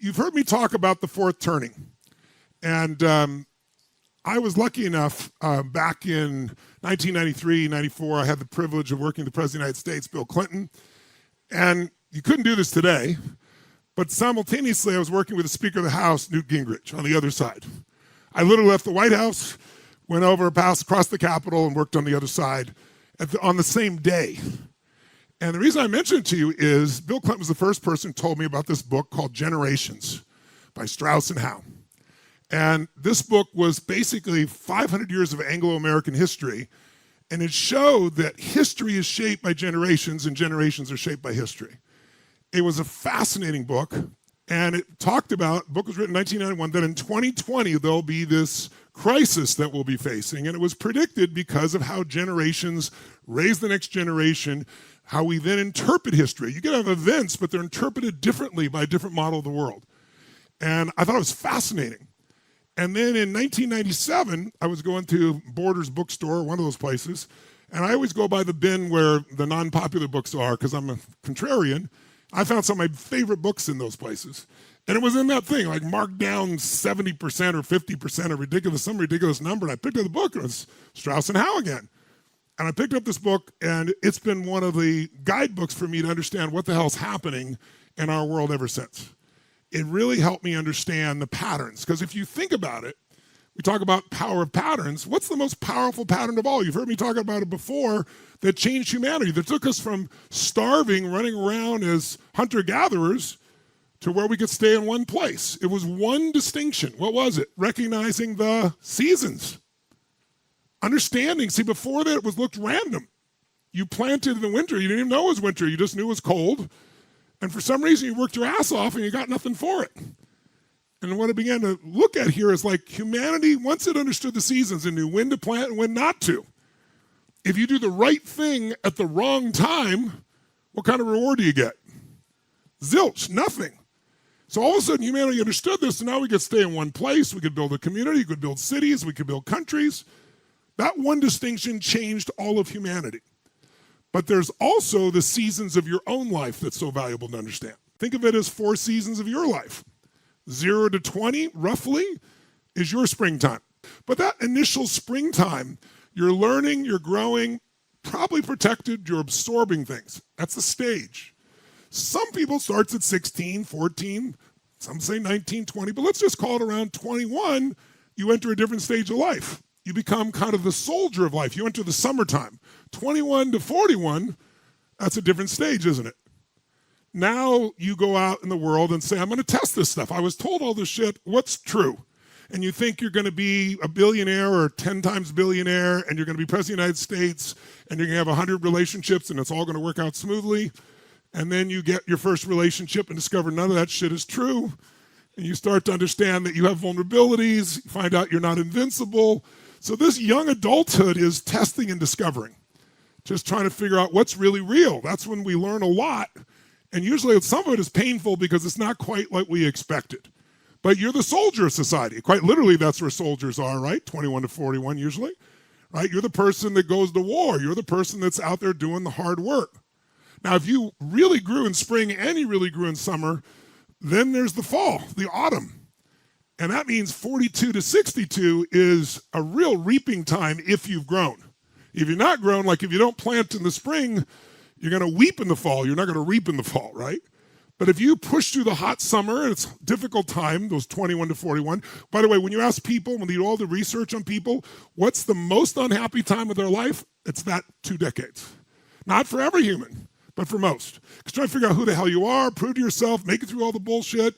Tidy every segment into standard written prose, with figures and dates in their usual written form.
you've heard me talk about the fourth turning. And I was lucky enough back in 1993, 94, I had the privilege of working with the President of the United States, Bill Clinton. And you couldn't do this today, but simultaneously I was working with the Speaker of the House, Newt Gingrich, on the other side. I literally left the White House, went over, passed across the Capitol, and worked on the other side on the same day. And the reason I mention it to you is Bill Clinton was the first person who told me about this book called Generations by Strauss and Howe. And this book was basically 500 years of Anglo-American history, and it showed that history is shaped by generations and generations are shaped by history. It was a fascinating book, and it talked about, the book was written in 1991, that in 2020 there'll be this crisis that we'll be facing, and it was predicted because of how generations raise the next generation, how we then interpret history. You can have events, but they're interpreted differently by a different model of the world. And I thought it was fascinating. And then in 1997, I was going to Borders bookstore, one of those places, and I always go by the bin where the non-popular books are because I'm a contrarian. I found some of my favorite books in those places. And it was in that thing, like marked down 70% or 50%, some ridiculous number. And I picked up the book, and it was Strauss and Howe again. And I picked up this book, and it's been one of the guidebooks for me to understand what the hell's happening in our world ever since. It really helped me understand the patterns. Because if you think about it, we talk about power of patterns. What's the most powerful pattern of all? You've heard me talk about it before, that changed humanity, that took us from starving, running around as hunter-gatherers, to where we could stay in one place. It was one distinction. What was it? Recognizing the seasons. Understanding. See, before that, it was looked random. You planted in the winter. You didn't even know it was winter. You just knew it was cold. And for some reason, you worked your ass off and you got nothing for it. And what I began to look at here is like humanity, once it understood the seasons and knew when to plant and when not to. If you do the right thing at the wrong time, what kind of reward do you get? Zilch, nothing. So all of a sudden, humanity understood this, and now we could stay in one place. We could build a community. We could build cities. We could build countries. That one distinction changed all of humanity. But there's also the seasons of your own life that's so valuable to understand. Think of it as 4 seasons of your life. 0 to 20, roughly, is your springtime. But that initial springtime, you're learning, you're growing, probably protected, you're absorbing things. That's the stage. Some people starts at 16, 14, some say 19, 20, but let's just call it around 21, you enter a different stage of life. You become kind of the soldier of life. You enter the summertime. 21 to 41, that's a different stage, isn't it? Now you go out in the world and say, I'm going to test this stuff. I was told all this shit. What's true? And you think you're going to be a billionaire or 10 times billionaire, and you're going to be president of the United States, and you're going to have 100 relationships, and it's all going to work out smoothly. And then you get your first relationship and discover none of that shit is true. And you start to understand that you have vulnerabilities, you find out you're not invincible. So this young adulthood is testing and discovering, just trying to figure out what's really real. That's when we learn a lot. And usually some of it is painful because it's not quite like we expected. But you're the soldier of society. Quite literally, that's where soldiers are, right? 21 to 41 usually, right? You're the person that goes to war. You're the person that's out there doing the hard work. Now, if you really grew in spring and you really grew in summer, then there's the fall, the autumn. And that means 42 to 62 is a real reaping time if you've grown. If you're not grown, like if you don't plant in the spring, you're going to weep in the fall. You're not going to reap in the fall, right? But if you push through the hot summer, and it's a difficult time, those 21 to 41. By the way, when you ask people, when you do all the research on people, what's the most unhappy time of their life? It's that 2 decades. Not for every human, but for most. Because trying to figure out who the hell you are, prove to yourself, make it through all the bullshit,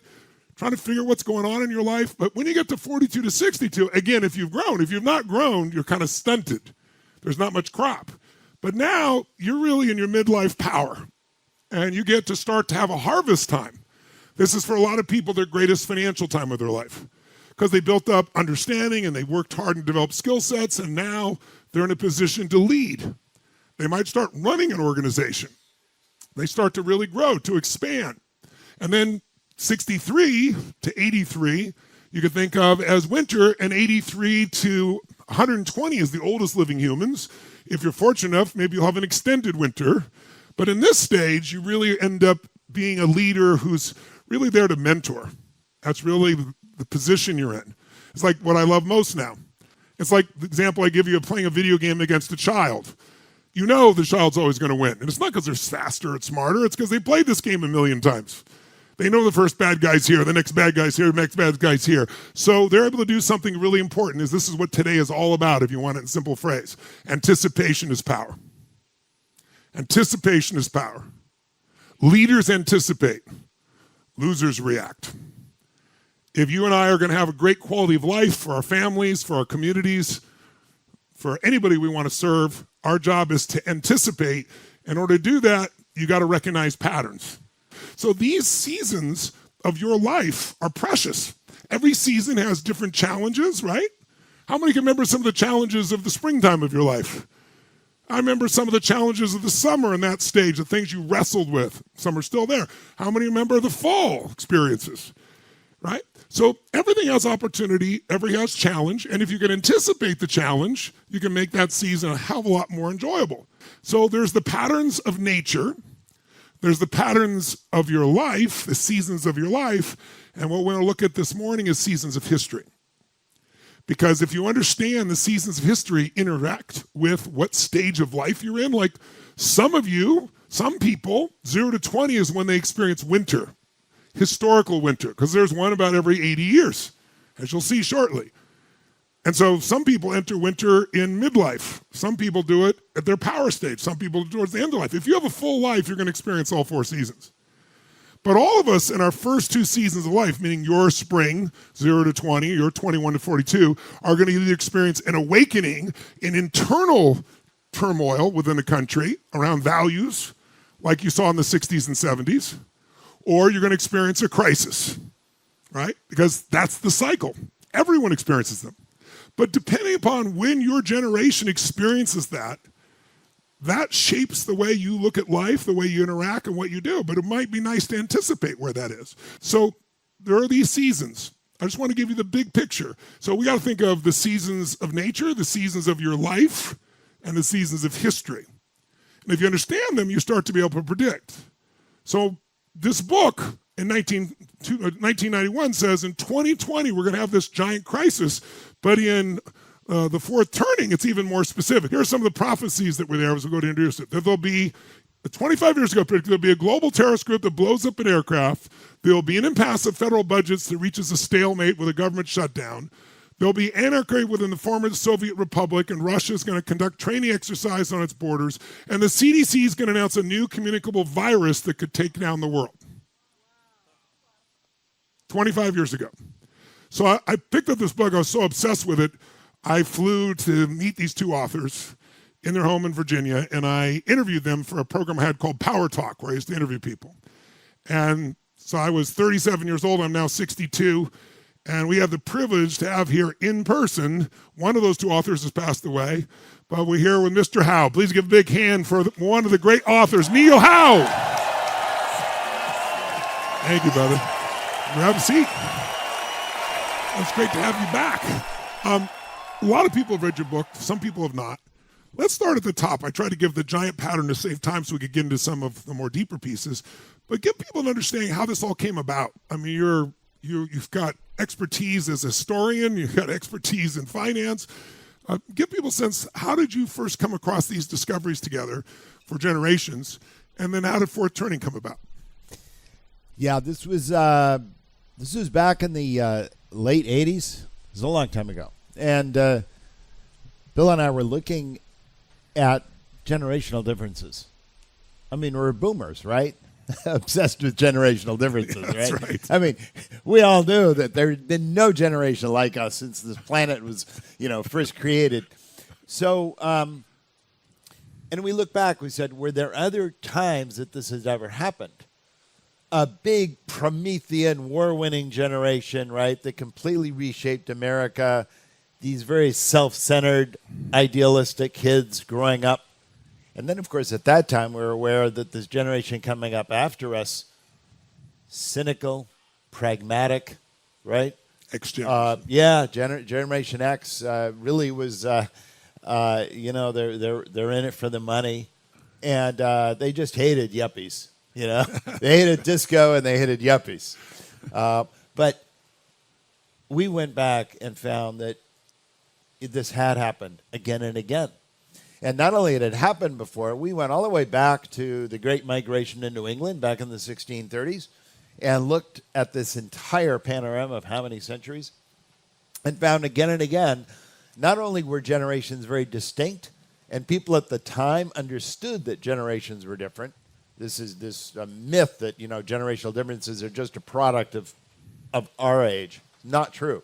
trying to figure what's going on in your life. But when you get to 42 to 62, again, if you've grown, if you've not grown, you're kind of stunted. There's not much crop. But now you're really in your midlife power. And you get to start to have a harvest time. This is for a lot of people their greatest financial time of their life because they built up understanding and they worked hard and developed skill sets, and now they're in a position to lead. They might start running an organization. They start to really grow, to expand. And then 63 to 83, you could think of as winter, and 83 to 120 is the oldest living humans. If you're fortunate enough, maybe you'll have an extended winter. But in this stage, you really end up being a leader who's really there to mentor. That's really the position you're in. It's like what I love most now. It's like the example I give you of playing a video game against a child. You know the child's always going to win. And it's not because they're faster or smarter. It's because they played this game a million times. They know the first bad guy's here, the next bad guy's here, the next bad guy's here. So they're able to do something really important. This is what today is all about, if you want it in a simple phrase. Anticipation is power. Anticipation is power. Leaders anticipate. Losers react. If you and I are going to have a great quality of life for our families, for our communities, for anybody we want to serve, our job is to anticipate. In order to do that, you got to recognize patterns. So these seasons of your life are precious. Every season has different challenges, right? How many can remember some of the challenges of the springtime of your life? I remember some of the challenges of the summer in that stage, the things you wrestled with. Some are still there. How many remember the fall experiences, right? So everything has opportunity, everything has challenge, and if you can anticipate the challenge, you can make that season a hell of a lot more enjoyable. So there's the patterns of nature, there's the patterns of your life, the seasons of your life, and what we're going to look at this morning is seasons of history. Because if you understand the seasons of history interact with what stage of life you're in, like some people, 0 to 20 is when they experience winter, historical winter, because there's one about every 80 years, as you'll see shortly. And so some people enter winter in midlife. Some people do it at their power stage. Some people towards the end of life. If you have a full life, you're going to experience all 4 seasons. But all of us in our first 2 seasons of life, meaning your spring, 0 to 20, your 21 to 42, are going to either experience an awakening, an internal turmoil within the country around values, like you saw in the 60s and 70s, or you're going to experience a crisis, right? Because that's the cycle. Everyone experiences them. But depending upon when your generation experiences that shapes the way you look at life, the way you interact, and what you do. But it might be nice to anticipate where that is. So there are these seasons. I just want to give you the big picture. So we got to think of the seasons of nature, the seasons of your life, and the seasons of history. And if you understand them, you start to be able to predict. So this book in 1991 says in 2020, we're going to have this giant crisis, but in the fourth turning, it's even more specific. Here are some of the prophecies that were there as we go to introduce it. That there'll be, 25 years ago, there'll be a global terrorist group that blows up an aircraft. There'll be an impasse of federal budgets that reaches a stalemate with a government shutdown. There'll be anarchy within the former Soviet Republic, and Russia is going to conduct training exercise on its borders. And the CDC is going to announce a new communicable virus that could take down the world. 25 years ago. So I picked up this book. I was so obsessed with it. I flew to meet these 2 authors in their home in Virginia, and I interviewed them for a program I had called Power Talk, where I used to interview people. And so I was 37 years old. I'm now 62. And we have the privilege to have here in person, one of those 2 authors has passed away, but we're here with Mr. Howe. Please give a big hand for one of the great authors, Neil Howe. Thank you, brother. Grab a seat. It's great to have you back. A lot of people have read your book. Some people have not. Let's start at the top. I tried to give the giant pattern to save time so we could get into some of the more deeper pieces, but give people an understanding how this all came about. I mean, you've got expertise as a historian. You've got expertise in finance. Give people a sense, how did you first come across these discoveries together for generations, and then how did Fourth Turning come about? Yeah, this was back in the late 80s. It was a long time ago. And Bill and I were looking at generational differences. I mean, we're boomers, right? Obsessed with generational differences, yeah, that's right? I mean, we all knew that there had been no generation like us since this planet was, first created. So, and we look back, we said, were there other times that this has ever happened? A big Promethean war-winning generation, right, that completely reshaped America. These very self-centered, idealistic kids growing up. And then, of course, at that time, we were aware that this generation coming up after us, cynical, pragmatic, right? X-generation. Generation X really was, they're in it for the money. And they just hated yuppies, They hated disco and they hated yuppies. But we went back and found that this had happened again and again. And not only had it happened before, we went all the way back to the Great Migration into England back in the 1630s and looked at this entire panorama of how many centuries and found again and again, not only were generations very distinct, and people at the time understood that generations were different. This is this myth that, generational differences are just a product of our age. Not true.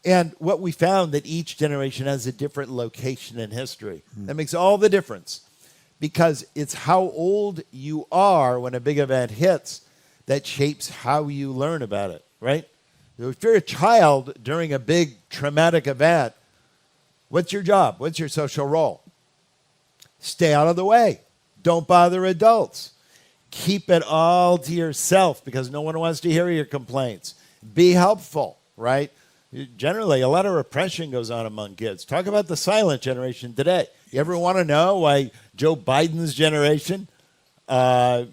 And what we found that each generation has a different location in history. That makes all the difference because it's how old you are when a big event hits that shapes how you learn about it, right? If you're a child during a big traumatic event, what's your job? What's your social role? Stay out of the way. Don't bother adults. Keep it all to yourself because no one wants to hear your complaints. Be helpful, right? Generally, a lot of repression goes on among kids. Talk about the silent generation today. You ever want to know why Joe Biden's generation, that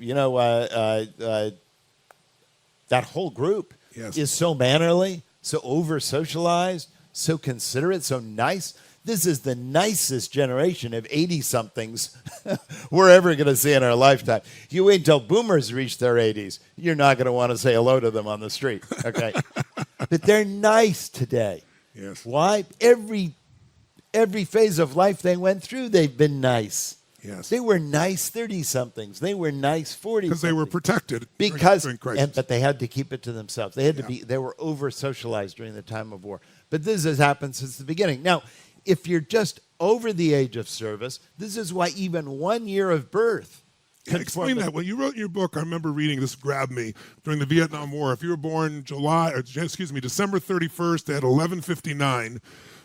whole group is so mannerly, so over-socialized, so considerate, so nice? This is the nicest generation of 80-somethings we're ever going to see in our lifetime. You wait until boomers reach their 80s. You're not going to want to say hello to them on the street, okay? But they're nice today. Yes. Why? Every phase of life they went through, they've been nice. Yes. They were nice 30-somethings. They were nice 40-somethings. Because they were protected during crisis. But they had to keep it to themselves. They had to be. They were over-socialized during the time of war. But this has happened since the beginning. Now, if you're just over the age of service, this is why even 1 year of birth. Explain that. When you wrote your book, I remember reading this grabbed me during the Vietnam War. If you were born December 31st at 11:59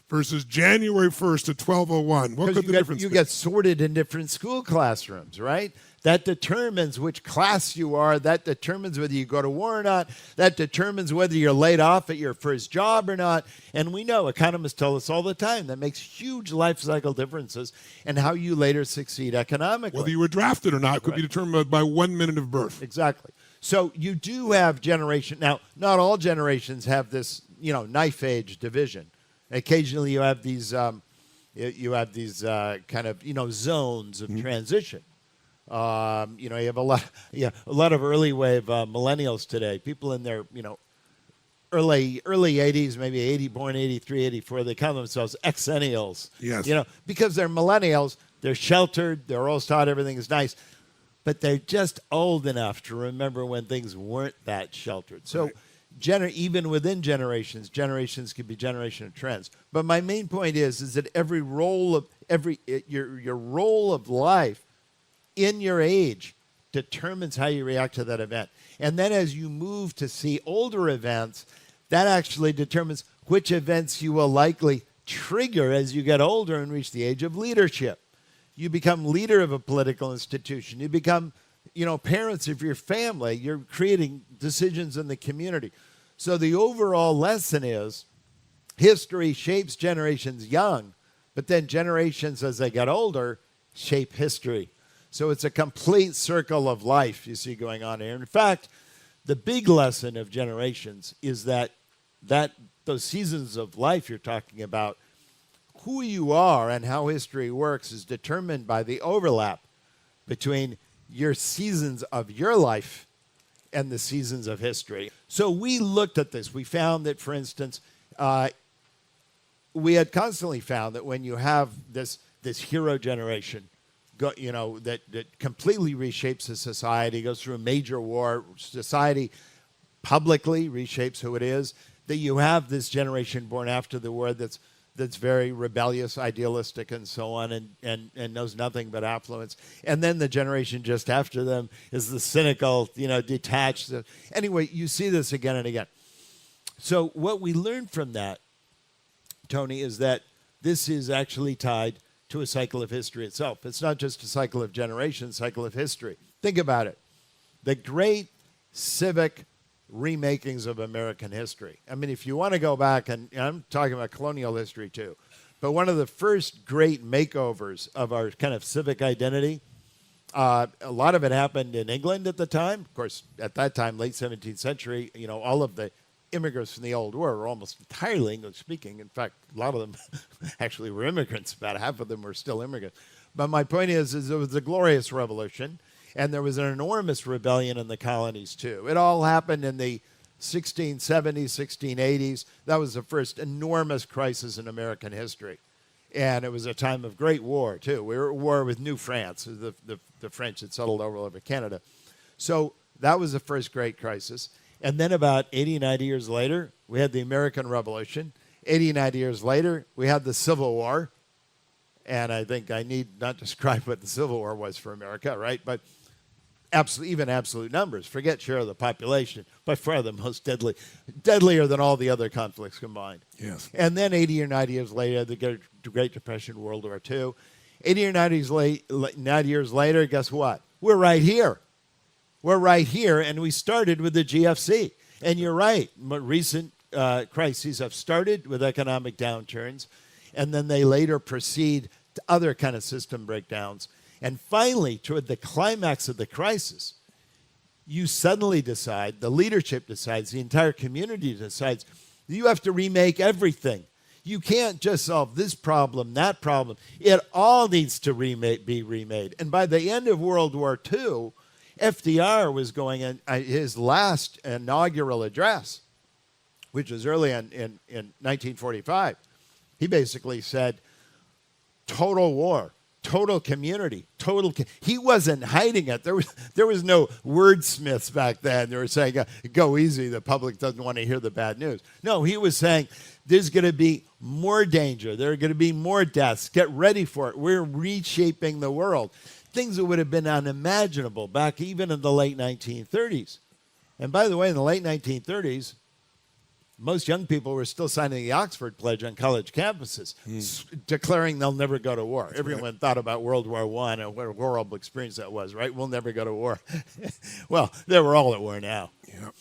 versus January 1st at 12:01, what could the difference be? You get sorted in different school classrooms, right? That determines which class you are. That determines whether you go to war or not. That determines whether you're laid off at your first job or not. And we know, economists tell us all the time, that makes huge life cycle differences in how you later succeed economically. Whether you were drafted or not could be determined by 1 minute of birth. Exactly. So you do have generation. Now, not all generations have this, knife edge division. Occasionally you have these, kind of, zones of transition. You have a lot of early wave millennials today. People in their, early 80s, maybe born 83, 84. They call themselves exennials. Yes. Because they're millennials. They're sheltered. They're always taught everything is nice, but they're just old enough to remember when things weren't that sheltered. So, even within generations can be generation of trends. But my main point is that your role of life in your age determines how you react to that event. And then as you move to see older events, that actually determines which events you will likely trigger as you get older and reach the age of leadership. You become leader of a political institution. You become, parents of your family. You're creating decisions in the community. So the overall lesson is history shapes generations young, but then generations as they get older shape history. So it's a complete circle of life you see going on here. In fact, the big lesson of generations is that those seasons of life you're talking about, who you are and how history works is determined by the overlap between your seasons of your life and the seasons of history. So we looked at this. We found that, for instance, we had constantly found that when you have this hero generation, that completely reshapes a society, goes through a major war, society publicly reshapes who it is, that you have this generation born after the war that's very rebellious, idealistic, and so on, and knows nothing but affluence. And then the generation just after them is the cynical, detached. Anyway, you see this again and again. So what we learned from that, Tony, is that this is actually tied to a cycle of history itself. It's not just a cycle of generations, cycle of history. Think about it. The great civic remakings of American history. I mean, if you want to go back, and I'm talking about colonial history too, but one of the first great makeovers of our kind of civic identity, a lot of it happened in England at the time. Of course, at that time, late 17th century, all of the immigrants from the old world were almost entirely English speaking. In fact, a lot of them actually were immigrants. About half of them were still immigrants. But my point is it was a glorious revolution, and there was an enormous rebellion in the colonies too. It all happened in the 1670s, 1680s. That was the first enormous crisis in American history. And it was a time of great war, too. We were at war with New France. The French had settled over Canada. So that was the first great crisis. And then about 80, 90 years later, we had the American Revolution. 80, 90 years later, we had the Civil War. And I think I need not describe what the Civil War was for America, right? But even absolute numbers. Forget share of the population. By far the most deadlier than all the other conflicts combined. Yes. And then 80 or 90 years later, the Great Depression, World War II. 80 or 90 years later, guess what? We're right here. We're right here, and we started with the GFC. And you're right. Recent crises have started with economic downturns, and then they later proceed to other kind of system breakdowns. And finally, toward the climax of the crisis, you suddenly decide, the leadership decides, the entire community decides, you have to remake everything. You can't just solve this problem, that problem. It all needs to be remade. And by the end of World War II, FDR was going in his last inaugural address, which was early in 1945. He basically said, total war. Total community, he wasn't hiding it. There was no wordsmiths back then. They were saying, go easy, the public doesn't want to hear the bad news. No, he was saying, there's going to be more danger. There are going to be more deaths. Get ready for it. We're reshaping the world. Things that would have been unimaginable back even in the late 1930s. And by the way, in the late 1930s, most young people were still signing the Oxford Pledge on college campuses, declaring they'll never go to war. Everyone thought about World War I and what a horrible experience that was, right? We'll never go to war. Well, they were all at war now. Yep.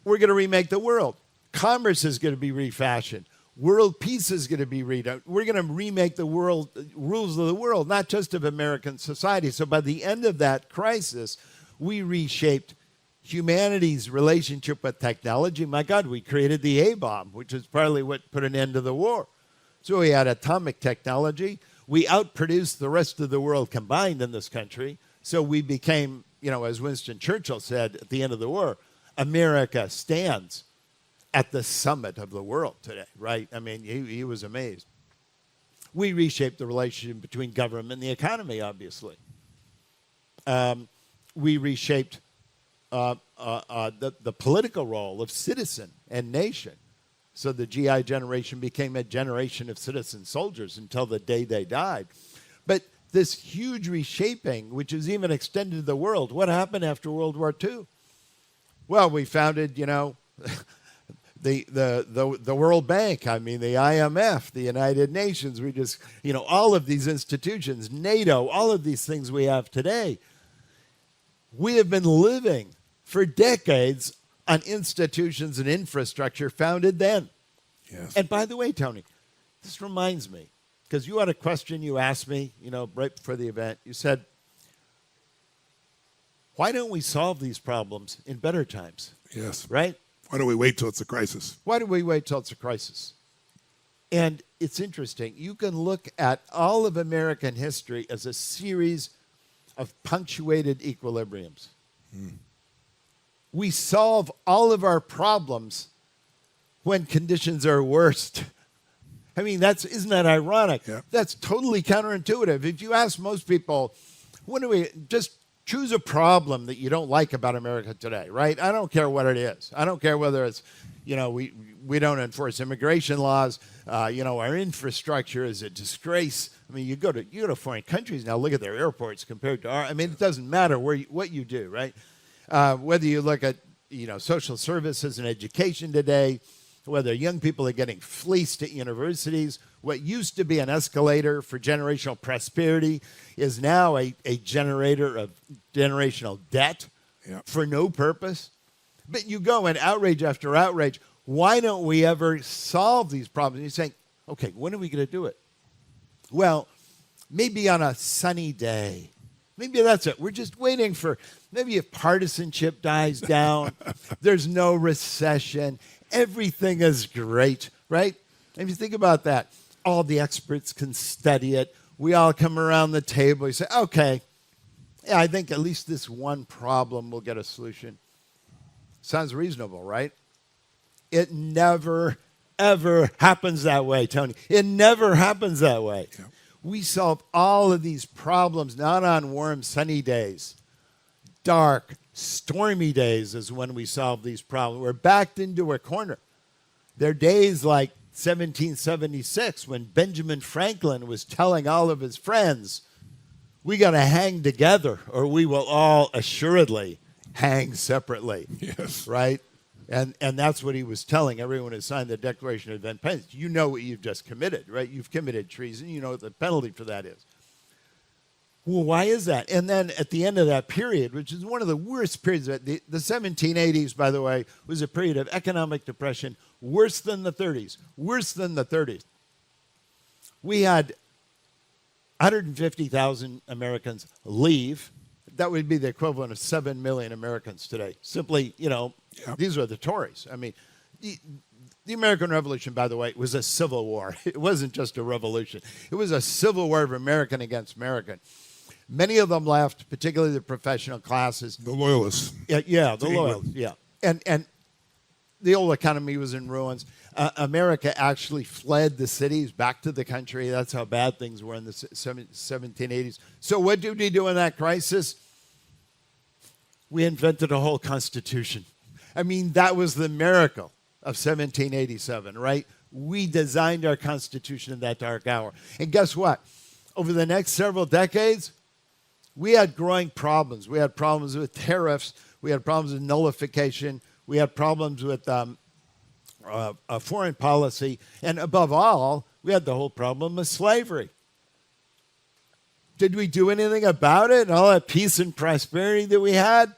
We're going to remake the world. Commerce is going to be refashioned. World peace is going to be redone. We're going to remake the world, rules of the world, not just of American society. So by the end of that crisis, we reshaped humanity's relationship with technology. My God, we created the A-bomb, which is partly what put an end to the war. So we had atomic technology. We outproduced the rest of the world combined in this country. So we became, as Winston Churchill said at the end of the war, America stands at the summit of the world today, right? I mean, he was amazed. We reshaped the relationship between government and the economy, obviously. We reshaped the political role of citizen and nation. So the GI generation became a generation of citizen soldiers until the day they died. But this huge reshaping, which is even extended to the world, what happened after World War II? Well, we founded, the World Bank, the IMF, the United Nations. We just, all of these institutions, NATO, all of these things we have today. We have been living for decades on institutions and infrastructure founded then. Yes. And by the way, Tony, this reminds me, because you had a question you asked me, right before the event. You said, why don't we solve these problems in better times? Yes. Right? Why don't we wait till it's a crisis? Why do we wait till it's a crisis? And it's interesting. You can look at all of American history as a series of punctuated equilibriums. We solve all of our problems when conditions are worst. I mean, isn't that ironic? Yeah. That's totally counterintuitive. If you ask most people, when do we just choose a problem that you don't like about America today, right? I don't care what it is. I don't care whether it's, we don't enforce immigration laws. Our infrastructure is a disgrace. I mean, you go to foreign countries now, look at their airports compared to our. I mean, it doesn't matter what you do, right? Whether you look at, social services and education today, whether young people are getting fleeced at universities, what used to be an escalator for generational prosperity is now a generator of generational debt for no purpose. But you go in outrage after outrage. Why don't we ever solve these problems? And you're saying, okay, when are we going to do it? Well, maybe on a sunny day. Maybe that's it. We're just waiting for, maybe if partisanship dies down, there's no recession, everything is great, right? And if you think about that, all the experts can study it. We all come around the table. You say, okay, yeah, I think at least this one problem will get a solution. Sounds reasonable, right? It never, ever happens that way, Tony. It never happens that way. Yeah. We solve all of these problems not on warm, sunny days. Dark, stormy days is when we solve these problems. We're backed into a corner. There are days like 1776 when Benjamin Franklin was telling all of his friends, we got to hang together or we will all assuredly hang separately. Yes. Right? And that's what he was telling everyone who signed the Declaration of Independence. You know what you've just committed, right? You've committed treason. You know what the penalty for that is. Well, why is that? And then at the end of that period, which is one of the worst periods, the 1780s, by the way, was a period of economic depression worse than the 30s, worse than the 30s. We had 150,000 Americans leave. That would be the equivalent of 7 million Americans today. Simply, these are the Tories. I mean, the American Revolution, by the way, was a civil war. It wasn't just a revolution. It was a civil war of American against American. Many of them left, particularly the professional classes. The loyalists. Yeah, the loyalists, yeah. And the old economy was in ruins. America actually fled the cities back to the country. That's how bad things were in the 1780s. So what did we do in that crisis? We invented a whole constitution. I mean, that was the miracle of 1787, right? We designed our constitution in that dark hour. And guess what? Over the next several decades, we had growing problems. We had problems with tariffs. We had problems with nullification. We had problems with foreign policy. And above all, we had the whole problem of slavery. Did we do anything about it and all that peace and prosperity that we had?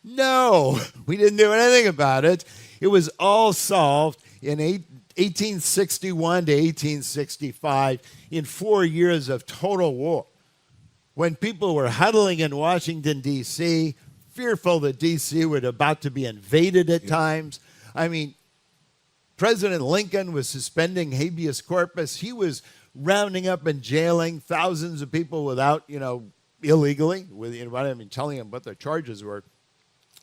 No, we didn't do anything about it. It was all solved in 1861 to 1865 in 4 years of total war. When people were huddling in Washington, D.C., fearful that D.C. was about to be invaded at times. I mean, President Lincoln was suspending habeas corpus. He was rounding up and jailing thousands of people without, illegally, without even telling them what their charges were.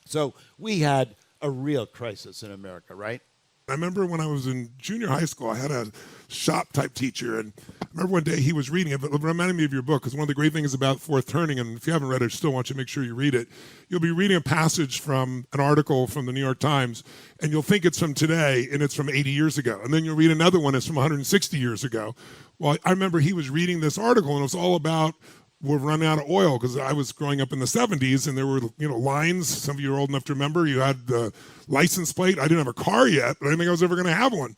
So we had a real crisis in America, right? I remember when I was in junior high school, I had a shop-type teacher, and I remember one day he was reading it, but it reminded me of your book, because one of the great things about Fourth Turning, and if you haven't read it, I still want you to make sure you read it, you'll be reading a passage from an article from the New York Times, and you'll think it's from today, and it's from 80 years ago. And then you'll read another one that's from 160 years ago. Well, I remember he was reading this article, and it was all about we're running out of oil, because I was growing up in the 70s and there were, lines. Some of you are old enough to remember. You had the license plate. I didn't have a car yet, but I didn't think I was ever going to have one,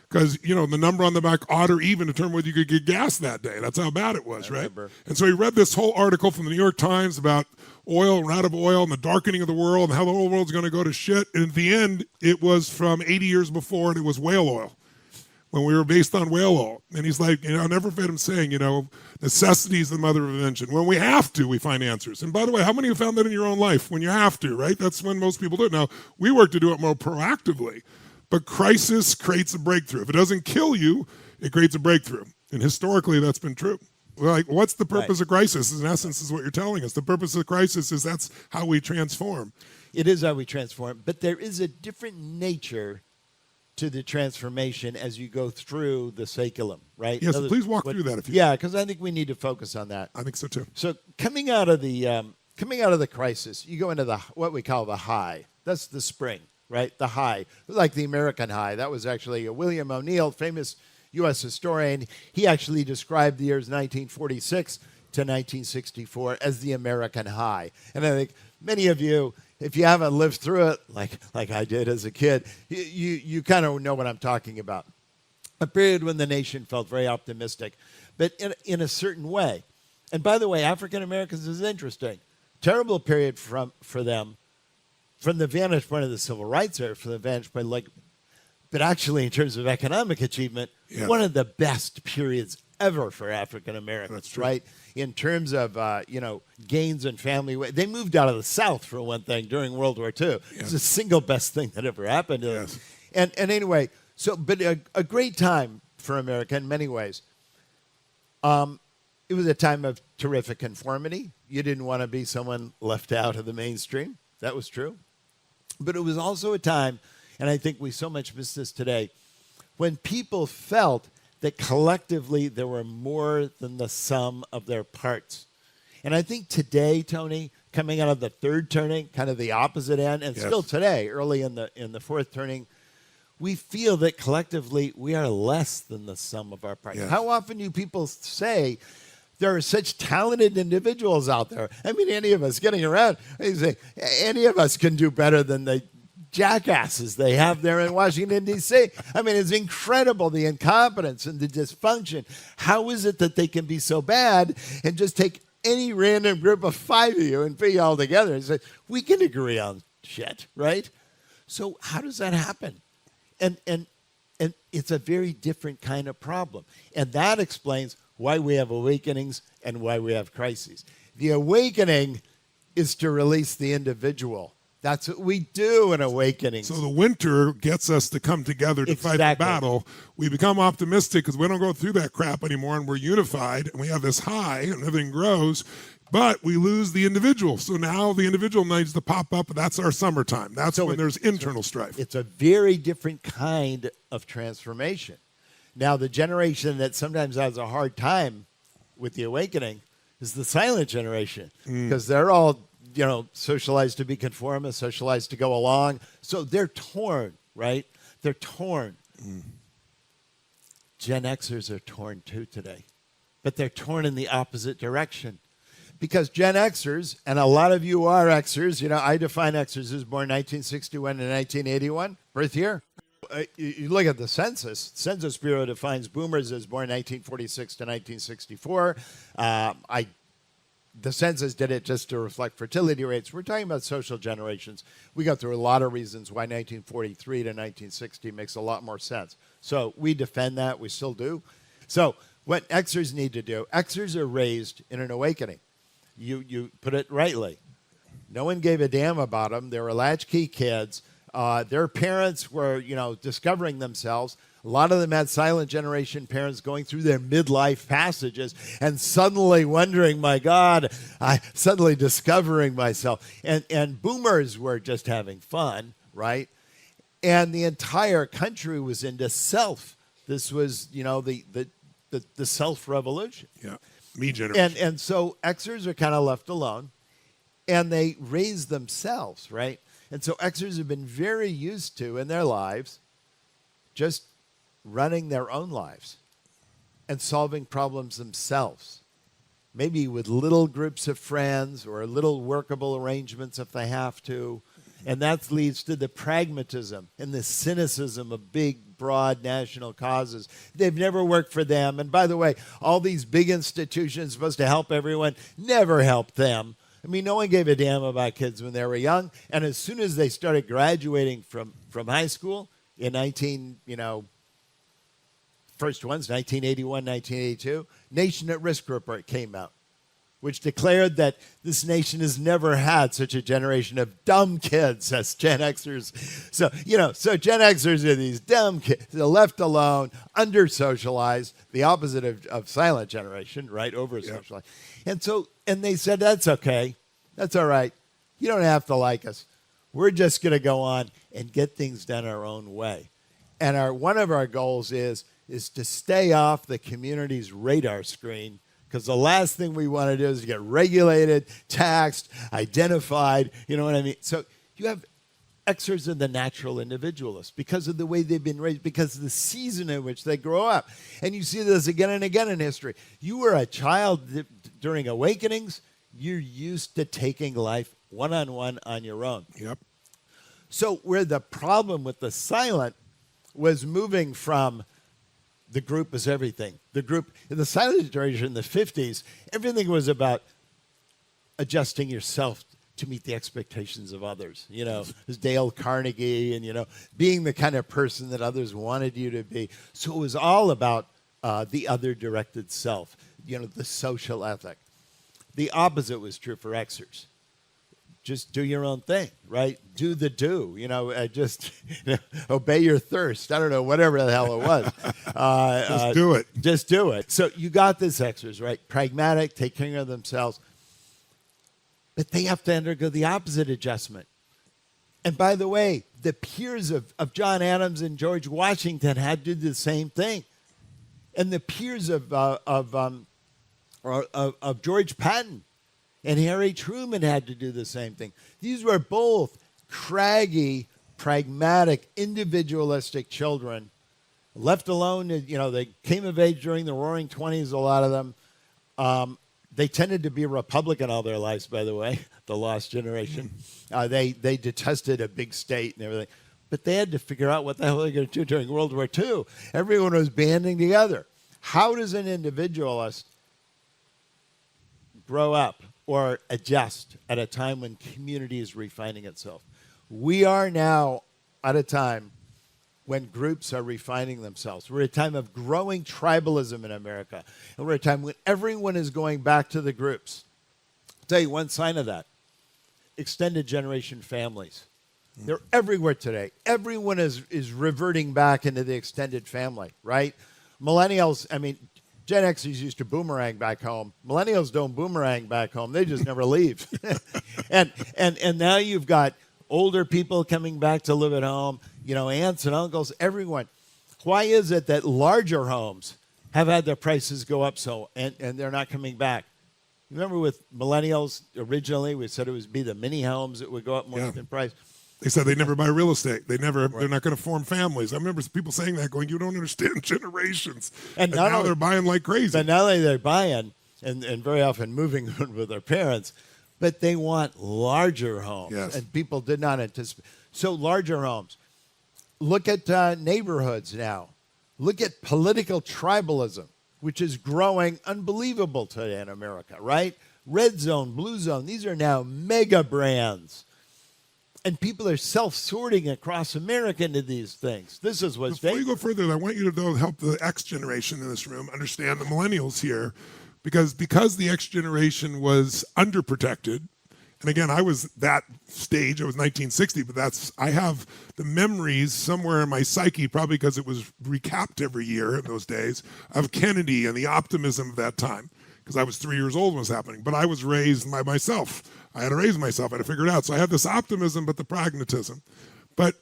because, the number on the back odd or even determined whether you could get gas that day. That's how bad it was, right? Remember. And so he read this whole article from the New York Times about oil, we're out of oil, and the darkening of the world, and how the whole world's going to go to shit. And at the end, it was from 80 years before, and it was whale oil, when we were based on whale oil. And he's like, I'll never forget him saying, necessity is the mother of invention. When we have to, we find answers. And by the way, how many of you found that in your own life? When you have to, right? That's when most people do it. Now, we work to do it more proactively. But crisis creates a breakthrough. If it doesn't kill you, it creates a breakthrough. And historically, that's been true. Like, what's the purpose of crisis? In essence, is what you're telling us. The purpose of crisis is that's how we transform. It is how we transform. But there is a different nature to the transformation as you go through the saculum, right? Yes, please walk through that if you. Yeah, because I think we need to focus on that. I think so too. So coming out of the crisis, you go into what we call the high. That's the spring, right? The high, like the American high. That was actually William O'Neill, famous U.S. historian. He actually described the years 1946 to 1964 as the American high. And I think many of you, if you haven't lived through it, like I did as a kid, you kind of know what I'm talking about. A period when the nation felt very optimistic, but in a certain way. And by the way, African Americans is interesting. Terrible period for them from the vantage point of the civil rights era, from the vantage point, but actually in terms of economic achievement, one of the best periods ever for African Americans, right? In terms of, gains in family. They moved out of the South, for one thing, during World War II. It's the single best thing that ever happened to them. And anyway, but a great time for America in many ways. It was a time of terrific conformity. You didn't want to be someone left out of the mainstream. That was true. But it was also a time, and I think we so much miss this today, when people felt that collectively there were more than the sum of their parts. And I think today, Tony, coming out of the third turning, kind of the opposite end, and Yes. still today, early in the fourth turning, we feel that collectively we are less than the sum of our parts. Yes. How often do people say there are such talented individuals out there? I mean, any of us getting around, they say, any of us can do better than the jackasses they have there in Washington, D.C. I mean, it's incredible, the incompetence and the dysfunction. How is it that they can be so bad and just take any random group of 5 of you and put you all together and say, we can agree on shit, right? So how does that happen? And it's a very different kind of problem. And that explains why we have awakenings and why we have crises. The awakening is to release the individual. That's what we do in awakenings. So the winter gets us to come together to fight the Exactly. battle. We become optimistic because we don't go through that crap anymore, and we're unified, and we have this high, and everything grows. But we lose the individual. So now the individual needs to pop up. That's our summertime. That's when there's internal strife. It's a very different kind of transformation. Now, the generation that sometimes has a hard time with the awakening is the silent generation, because they're all, socialized to be conformist, socialized to go along. So they're torn, right? They're torn. Gen Xers are torn too today, but they're torn in the opposite direction. Because Gen Xers, and a lot of you are Xers, I define Xers as born 1961 to 1981, birth year. You look at the census. Census Bureau defines boomers as born 1946 to 1964. The census did it just to reflect fertility rates. We're talking about social generations. We go through a lot of reasons why 1943 to 1960 makes a lot more sense. So we defend that. We still do. So what Xers need to do, Xers are raised in an awakening. You put it rightly. No one gave a damn about them. They were latchkey kids. Their parents were, discovering themselves. A lot of them had silent generation parents going through their midlife passages and suddenly wondering, my God, I suddenly discovering myself. And boomers were just having fun, right? And the entire country was into self. This was, the self-revolution. Yeah, me generation. And so Xers are kind of left alone, and they raise themselves, right? And so Xers have been very used to, in their lives, just running their own lives and solving problems themselves, maybe with little groups of friends or little workable arrangements if they have to. And that leads to the pragmatism and the cynicism of big, broad national causes. They've never worked for them. And by the way, all these big institutions supposed to help everyone never helped them. I mean, no one gave a damn about kids when they were young. And as soon as they started graduating from high school in first ones, 1981, 1982, Nation at Risk report came out, which declared that this nation has never had such a generation of dumb kids as Gen Xers. So Gen Xers are these dumb kids, they're left alone, under-socialized, the opposite of silent generation, right, over-socialized. Yep. And they said, that's okay, that's all right, you don't have to like us. We're just going to go on and get things done our own way. And one of our goals is to stay off the community's radar screen, because the last thing we want to do is to get regulated, taxed, identified, you know what I mean? So you have Xers are the natural individualists because of the way they've been raised, because of the season in which they grow up. And you see this again and again in history. You were a child during awakenings. You're used to taking life one-on-one on your own. Yep. So where the problem with the silent was moving from the group is everything. The group, in the silent generation in the 50s, everything was about adjusting yourself to meet the expectations of others. As Dale Carnegie and, being the kind of person that others wanted you to be. So it was all about the other-directed self, the social ethic. The opposite was true for Xers. just do your own thing, right? Do, just obey your thirst. I don't know, whatever the hell it was. Just do it. Just do it. So you got this extras, right? Pragmatic, take care of themselves. But they have to undergo the opposite adjustment. And by the way, the peers of John Adams and George Washington had to do the same thing. And the peers of George Patton and Harry Truman had to do the same thing. These were both craggy, pragmatic, individualistic children, left alone. They came of age during the Roaring 20s, a lot of them. They tended to be Republican all their lives, by the way, the lost generation. They detested a big state and everything. But they had to figure out what the hell they were going to do during World War II. Everyone was banding together. How does an individualist grow up or adjust at a time when community is refining itself? We are now at a time when groups are refining themselves. We're at a time of growing tribalism in America. And we're at a time when everyone is going back to the groups. I'll tell you one sign of that. Extended generation families. They're everywhere today. Everyone is reverting back into the extended family, right? Millennials, Gen Xers used to boomerang back home. Millennials don't boomerang back home. They just never leave. and now you've got older people coming back to live at home, aunts and uncles, everyone. Why is it that larger homes have had their prices go up and they're not coming back? Remember with millennials, originally we said it would be the mini homes that would go up more in price. They said they never buy real estate. They're not going to form families. I remember people saying that, going, you don't understand generations. And now they're buying like crazy. But not only they're buying, and very often moving with their parents, but they want larger homes. Yes. And people did not anticipate. So larger homes. Look at neighborhoods now. Look at political tribalism, which is growing unbelievable today in America, right? Red zone, blue zone, these are now mega brands. And people are self-sorting across America into these things. This is what's Before you go further, I want you to help the X generation in this room understand the millennials here, because the X generation was underprotected. And again, I was that stage. I was 1960, but I have the memories somewhere in my psyche, probably because it was recapped every year in those days, of Kennedy and the optimism of that time. Because I was 3 years old when it was happening. But I was raised by myself. I had to raise myself. I had to figure it out. So I had this optimism, but the pragmatism. But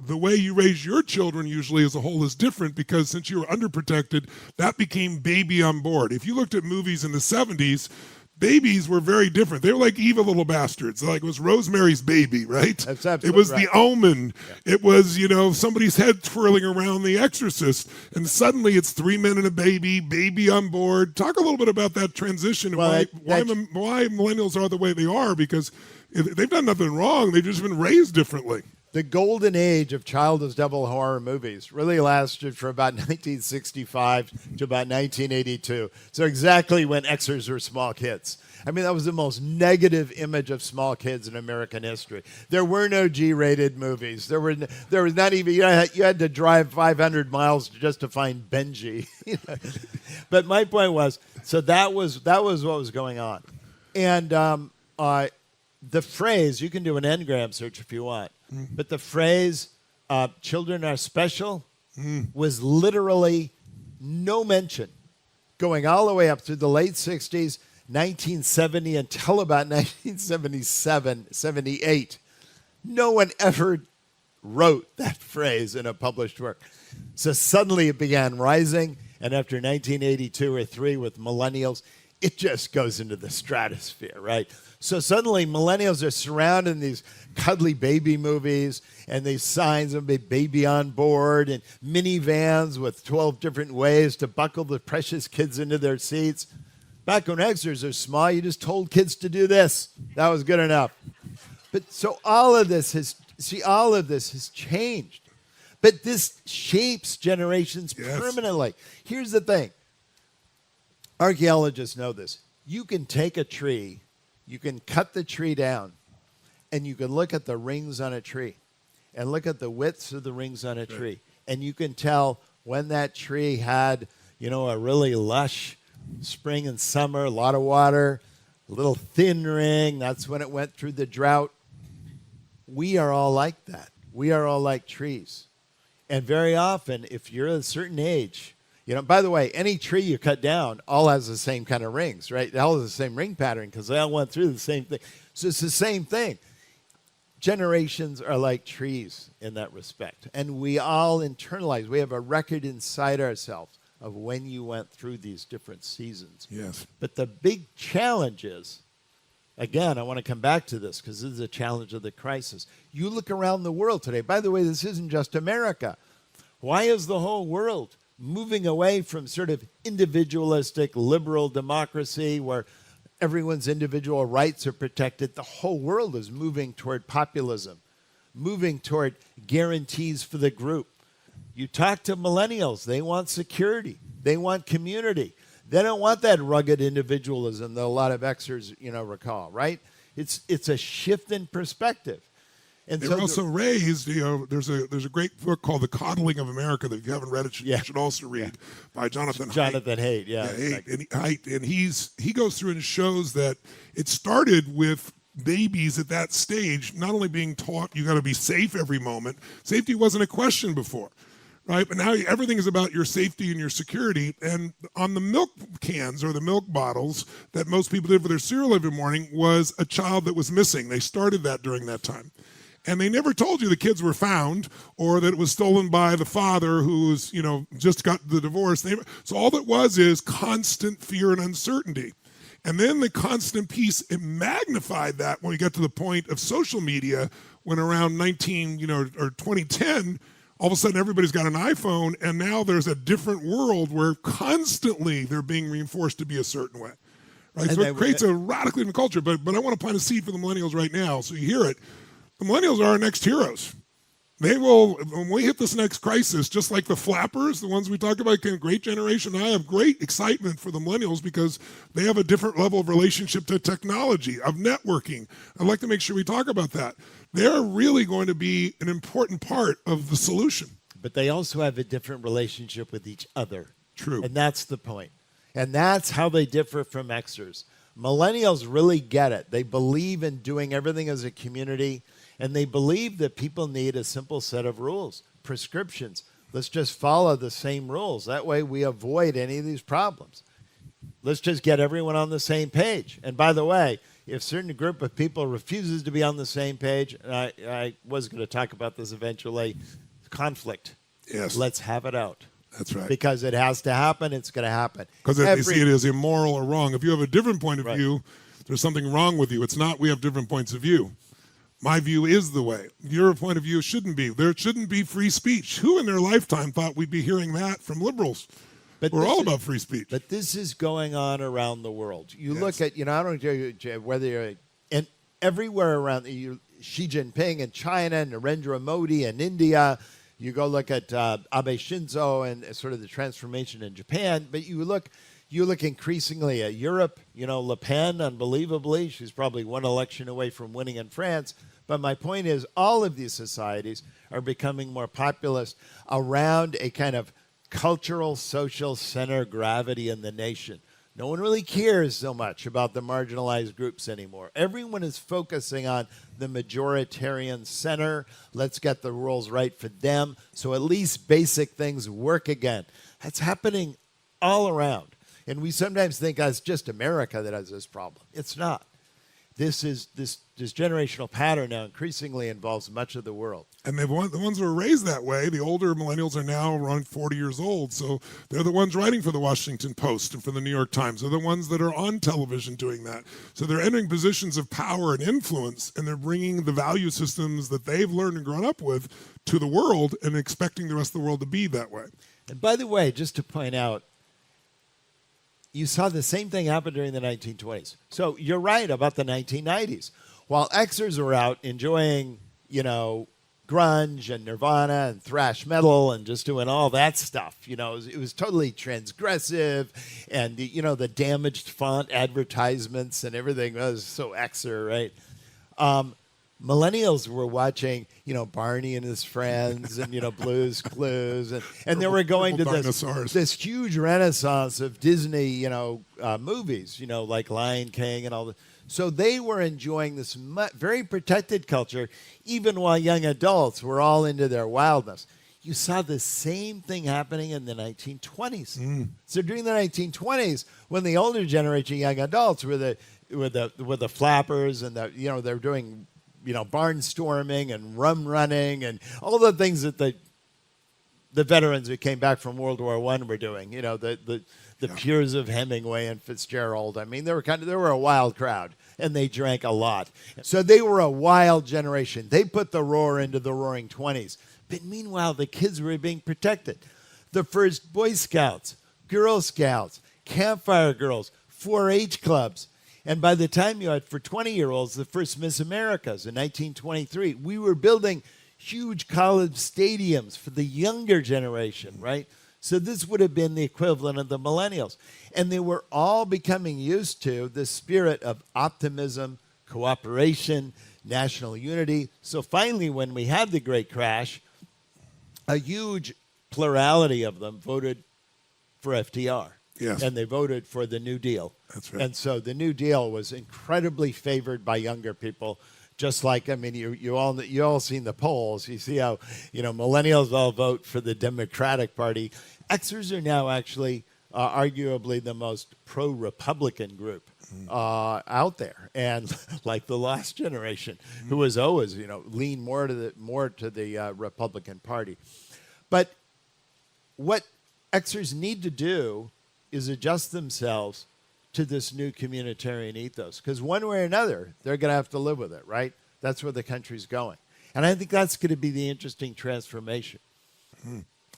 the way you raise your children usually as a whole is different, because since you were underprotected, that became baby on board. If you looked at movies in the 70s, babies were very different. They were like evil little bastards. Like it was Rosemary's Baby, right? That's absolutely It was right. The Omen. Yeah. It was, somebody's head twirling around The Exorcist. And suddenly it's 3 men and a baby on board. Talk a little bit about that transition and why millennials are the way they are, because they've done nothing wrong. They've just been raised differently. The golden age of child as devil horror movies really lasted from about 1965 to about 1982. So exactly when Xers were small kids. That was the most negative image of small kids in American history. There were no G-rated movies. There was not even, you had to drive 500 miles just to find Benji. But my point was, so that was what was going on. And the phrase, you can do an Ngram search if you want, but the phrase, children are special, was literally no mention going all the way up through the late 60s, 1970 until about 1977, 78. No one ever wrote that phrase in a published work. So suddenly it began rising, and after 1982 or 3 with millennials, it just goes into the stratosphere, right? So suddenly millennials are surrounded in these cuddly baby movies and these signs of baby on board and minivans with 12 different ways to buckle the precious kids into their seats. Back when Xers are small, you just told kids to do this. That was good enough. But so all of this has changed. But this shapes generations permanently. Here's the thing. Archaeologists know this. You can take a tree, you can cut the tree down, and you can look at the rings on a tree and look at the widths of the rings on a tree. And you can tell when that tree had, a really lush spring and summer, a lot of water, a little thin ring. That's when it went through the drought. We are all like that. We are all like trees. And very often, if you're a certain age, by the way, any tree you cut down all has the same kind of rings, right? It all has the same ring pattern because they all went through the same thing. So it's the same thing. Generations are like trees in that respect. And we all internalize. We have a record inside ourselves of when you went through these different seasons. Yes. But the big challenge is, again, I want to come back to this because this is a challenge of the crisis. You look around the world today. By the way, this isn't just America. Why is the whole world moving away from sort of individualistic liberal democracy where everyone's individual rights are protected? The whole world is moving toward populism, moving toward guarantees for the group. You talk to millennials, they want security, they want community. They don't want that rugged individualism that a lot of Xers, recall, right? It's a shift in perspective. And they were also raised, there's a great book called The Coddling of America that if you haven't read it, you should also read by Jonathan Haidt. Haidt. And he goes through and shows that it started with babies at that stage not only being taught you got to be safe every moment. Safety wasn't a question before. Right, but now everything is about your safety and your security. And on the milk cans or the milk bottles that most people did for their cereal every morning was a child that was missing. They started that during that time. And they never told you the kids were found or that it was stolen by the father who's, just got the divorce. So all that was is constant fear and uncertainty. And then the constant piece, it magnified that when we got to the point of social media when around 2010, all of a sudden everybody's got an iPhone, and now there's a different world where constantly they're being reinforced to be a certain way. Right? So it creates a radically different culture. But I want to plant a seed for the millennials right now so you hear it. The millennials are our next heroes. They will, when we hit this next crisis, just like the flappers, the ones we talked about, great generation, I have great excitement for the millennials because they have a different level of relationship to technology, of networking. I'd like to make sure we talk about that. They're really going to be an important part of the solution. But they also have a different relationship with each other. True. And that's the point. And that's how they differ from Xers. Millennials really get it. They believe in doing everything as a community. And they believe that people need a simple set of rules, prescriptions. Let's just follow the same rules. That way we avoid any of these problems. Let's just get everyone on the same page. And by the way, if a certain group of people refuses to be on the same page, and I was going to talk about this eventually, conflict. Yes. Let's have it out. That's right. Because it has to happen, it's going to happen. Because they see it as immoral or wrong. If you have a different point of view, there's something wrong with you. It's not we have different points of view. My view is the way. Your point of view shouldn't be. There shouldn't be free speech. Who in their lifetime thought we'd be hearing that from liberals? But we're all about free speech. But this is going on around the world. You look at, I don't know whether you're in everywhere around Xi Jinping in China, Narendra Modi in India. You go look at Abe Shinzo and sort of the transformation in Japan. But you look increasingly at Europe. Le Pen, unbelievably, she's probably one election away from winning in France. But my point is, all of these societies are becoming more populist around a kind of cultural, social center of gravity in the nation. No one really cares so much about the marginalized groups anymore. Everyone is focusing on the majoritarian center. Let's get the rules right for them so at least basic things work again. That's happening all around. And we sometimes think it's just America that has this problem. It's not. This generational pattern now increasingly involves much of the world. And the ones who are raised that way, the older millennials are now around 40 years old, so they're the ones writing for the Washington Post and for the New York Times. They're the ones that are on television doing that. So they're entering positions of power and influence, and they're bringing the value systems that they've learned and grown up with to the world and expecting the rest of the world to be that way. And by the way, just to point out, you saw the same thing happen during the 1920s. So you're right about the 1990s. While Xers were out enjoying, grunge and Nirvana and thrash metal and just doing all that stuff, it was totally transgressive, and the damaged font advertisements and everything was so Xer, right? Millennials were watching, Barney and his friends and, Blue's Clues. And they were going to this huge renaissance of Disney, movies, like Lion King and all that. So they were enjoying this very protected culture, even while young adults were all into their wildness. You saw the same thing happening in the 1920s. So during the 1920s, when the older generation, young adults, were the flappers and they're doing barnstorming and rum running and all the things that the veterans who came back from World War I were doing. The peers of Hemingway and Fitzgerald. I mean, they were a wild crowd, and they drank a lot. So they were a wild generation. They put the roar into the Roaring '20s. But meanwhile, the kids were being protected. The first Boy Scouts, Girl Scouts, Campfire Girls, 4-H clubs. And by the time you had, for 20-year-olds, the first Miss Americas in 1923, we were building huge college stadiums for the younger generation, right? So this would have been the equivalent of the millennials. And they were all becoming used to the spirit of optimism, cooperation, national unity. So finally, when we had the Great Crash, a huge plurality of them voted for FDR. Yes. And they voted for the New Deal. That's right. And so the New Deal was incredibly favored by younger people. Just like, I mean, you all seen the polls. You see how, millennials all vote for the Democratic Party. Xers are now actually arguably the most pro-Republican group out there, and like the last generation, who was always, lean more to the Republican Party. But what Xers need to do is adjust themselves to this new communitarian ethos, because one way or another, they're going to have to live with it, right? That's where the country's going. And I think that's going to be the interesting transformation.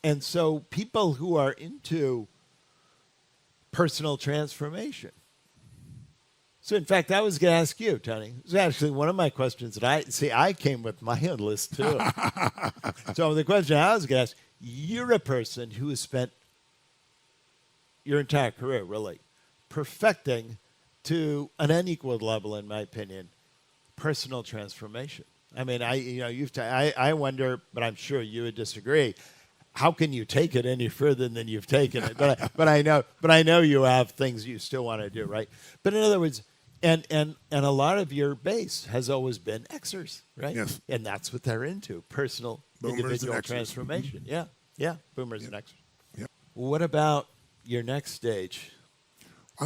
And so people who are into personal transformation. So in fact, I was going to ask you, Tony. It was actually one of my questions that I came with my own list too. So the question I was going to ask, you're a person who has spent your entire career really perfecting to an unequaled level, in my opinion, personal transformation. I mean, I wonder, but I'm sure you would disagree. How can you take it any further than you've taken it? But I know you have things you still want to do, right? But in other words, and a lot of your base has always been Xers, right? Yes. And that's what they're into: personal, individual transformation. Yeah, boomers and Xers. Yeah. What about your next stage?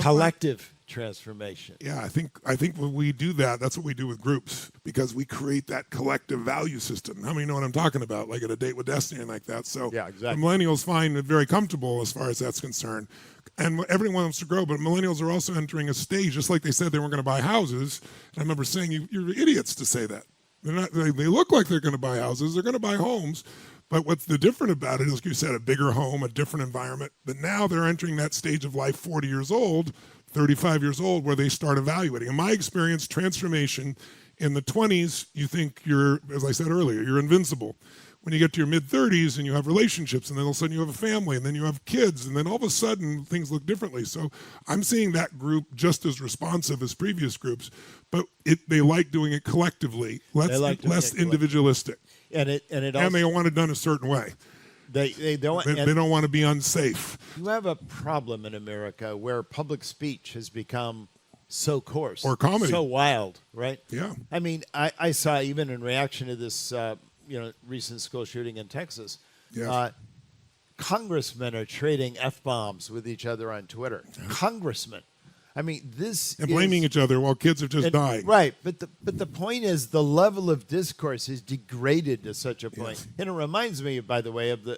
Collective transformation. Yeah, I think when we do that, that's what we do with groups, because we create that collective value system. How many know what I'm talking about? Like at a date with Destiny and like that. So yeah, exactly. Millennials find it very comfortable as far as that's concerned. And everyone wants to grow, but millennials are also entering a stage, just like they said they weren't going to buy houses. And I remember saying, you're idiots to say that. They look like they're going to buy houses. They're going to buy homes. But what's the different about it is, like you said, a bigger home, a different environment. But now they're entering that stage of life, 40 years old, 35 years old, where they start evaluating. In my experience, transformation in the 20s, you think you're, as I said earlier, you're invincible. When you get to your mid-30s and you have relationships, and then all of a sudden you have a family, and then you have kids, and then all of a sudden things look differently. So I'm seeing that group just as responsive as previous groups, but they like doing it collectively, less individualistic. And they want it done a certain way. They don't want to be unsafe. You have a problem in America where public speech has become so coarse, or comedy, so wild, right? Yeah. I mean, I saw, even in reaction to this, recent school shooting in Texas, yes. Congressmen are trading F-bombs with each other on Twitter. Congressmen. I mean, and blaming each other while kids have just died. Right, but the point is, the level of discourse is degraded to such a point. Yes. And it reminds me, by the way, of the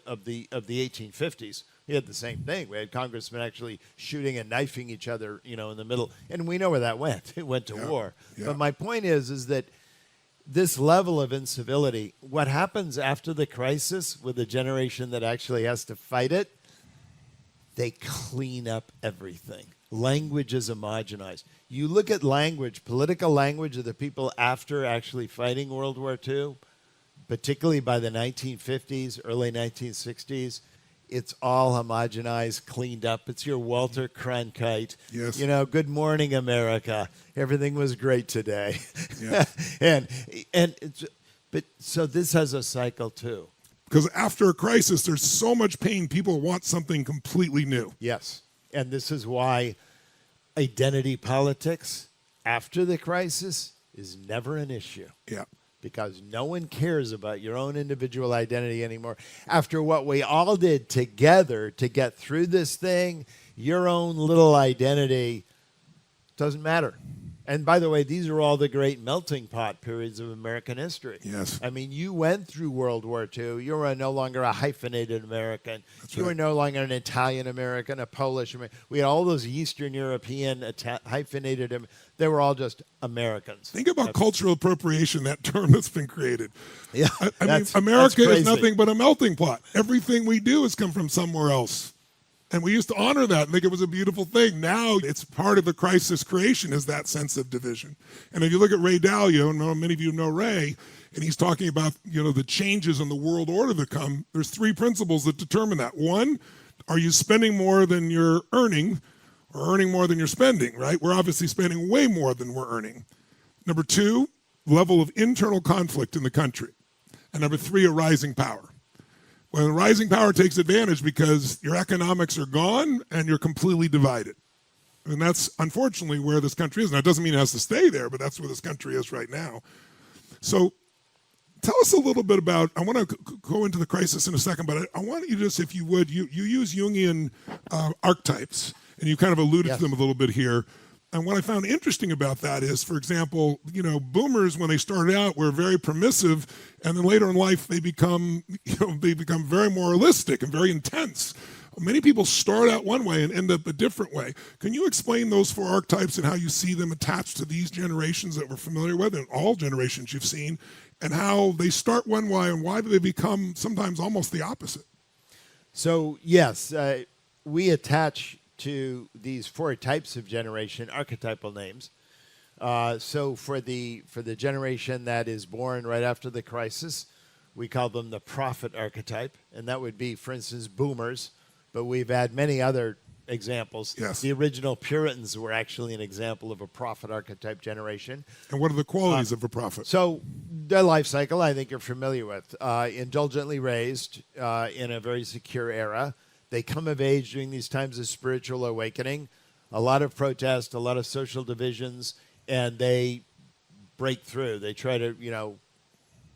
1850s. We had the same thing. We had congressmen actually shooting and knifing each other, in the middle, and we know where that went. It went to war. Yeah. But my point is that this level of incivility, what happens after the crisis with the generation that actually has to fight it, they clean up everything. Language is homogenized. You look at language, political language of the people after actually fighting World War II, particularly by the 1950s, early 1960s, It's all homogenized, cleaned up. It's your Walter Cronkite. Yes. You know, good morning, America. Everything was great today. Yeah. and but so this has a cycle too. Because after a crisis, there's so much pain, people want something completely new. Yes. And this is why identity politics after the crisis is never an issue. Yeah. Because no one cares about your own individual identity anymore. After what we all did together to get through this thing, your own little identity doesn't matter. And by the way, these are all the great melting pot periods of American history. Yes. I mean, you went through World War II. You were no longer a hyphenated American. That's you right. were no longer an Italian American, a Polish American. We had all those Eastern European hyphenated. They were all just Americans. Think about cultural appropriation, that term that's been created. Yeah, I mean, America is nothing but a melting pot. Everything we do has come from somewhere else. And we used to honor that and think it was a beautiful thing. Now it's part of the crisis creation is that sense of division. And if you look at Ray Dalio, and many of you know Ray, and he's talking about, the changes in the world order that come, there's three principles that determine that. One, are you spending more than you're earning or earning more than you're spending, right? We're obviously spending way more than we're earning. Number two, level of internal conflict in the country. And number three, a rising power. When rising power takes advantage because your economics are gone and you're completely divided. And that's unfortunately where this country is. Now, it doesn't mean it has to stay there, but that's where this country is right now. So tell us a little bit about, I want to go into the crisis in a second, but I want you just, if you would, you use Jungian archetypes, and you kind of alluded to them a little bit here. And what I found interesting about that is, for example, boomers, when they started out, were very permissive, and then later in life they become very moralistic and very intense. Many people start out one way and end up a different way. Can you explain those four archetypes and how you see them attached to these generations that we're familiar with, and all generations you've seen, and how they start one way and why do they become sometimes almost the opposite? So, yes, we attach to these four types of generation archetypal names. So for the generation that is born right after the crisis, we call them the prophet archetype, and that would be, for instance, boomers. But we've had many other examples. Yes. The original Puritans were actually an example of a prophet archetype generation. And what are the qualities of a prophet? So their life cycle, I think you're familiar with. Indulgently raised in a very secure era. They come of age during these times of spiritual awakening, a lot of protest, a lot of social divisions, and they break through. They try to,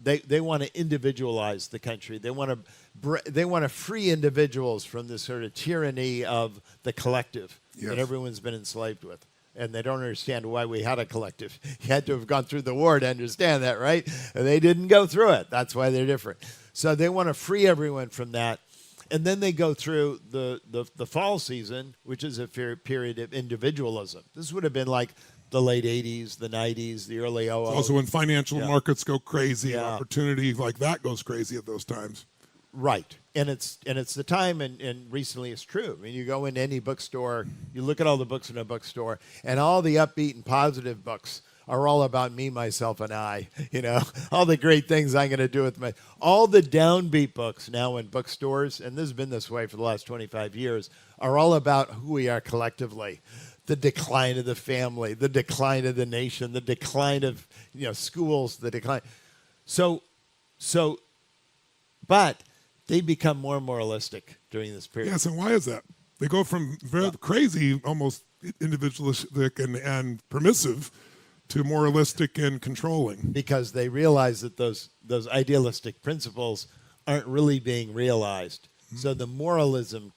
they want to individualize the country. They want to free individuals from this sort of tyranny of the collective that everyone's been enslaved with. And they don't understand why we had a collective. You had to have gone through the war to understand that, right? And they didn't go through it. That's why they're different. So they want to free everyone from that. And then they go through the fall season, which is a period of individualism. This would have been like the late 80s, the 90s, the early 00s. Also when financial markets go crazy, and opportunity like that goes crazy at those times. Right. And it's the time, and recently it's true. I mean, you go into any bookstore, you look at all the books in a bookstore, and all the upbeat and positive books are all about me, myself, and I. All the great things I'm going to do with all the downbeat books now in bookstores, and this has been this way for the last 25 years, are all about who we are collectively. The decline of the family, the decline of the nation, the decline of schools, the decline. But they become more moralistic during this period. Yes, and why is that? They go from very crazy, almost individualistic and permissive, to moralistic and controlling. Because they realize that those idealistic principles aren't really being realized. Mm-hmm. So the moralism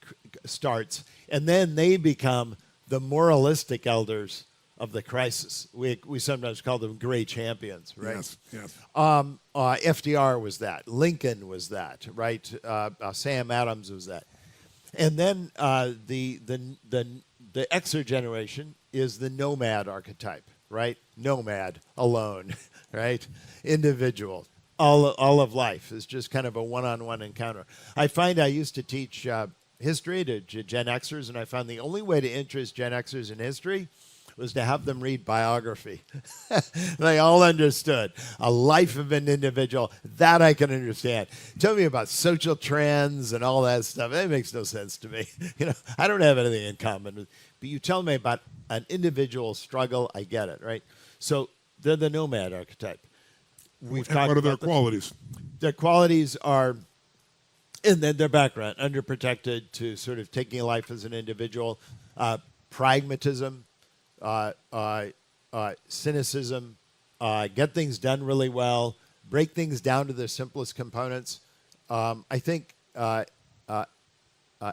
starts, and then they become the moralistic elders of the crisis. We sometimes call them gray champions, right? Yes. FDR was that. Lincoln was that, right? Sam Adams was that. And then the Xer generation is the nomad archetype, right? Nomad, alone, right? Individual. All of life is just kind of a one-on-one encounter. I find I used to teach history to Gen Xers, and I found the only way to interest Gen Xers in history was to have them read biography. They all understood a life of an individual. That I can understand. Tell me about social trends and all that stuff. That makes no sense to me. I don't have anything in common with. But you tell me about an individual struggle. I get it, right? So they're the nomad archetype. And what are their qualities? Their qualities are, and then their background, underprotected to sort of taking life as an individual, pragmatism, cynicism, get things done really well, break things down to their simplest components. I think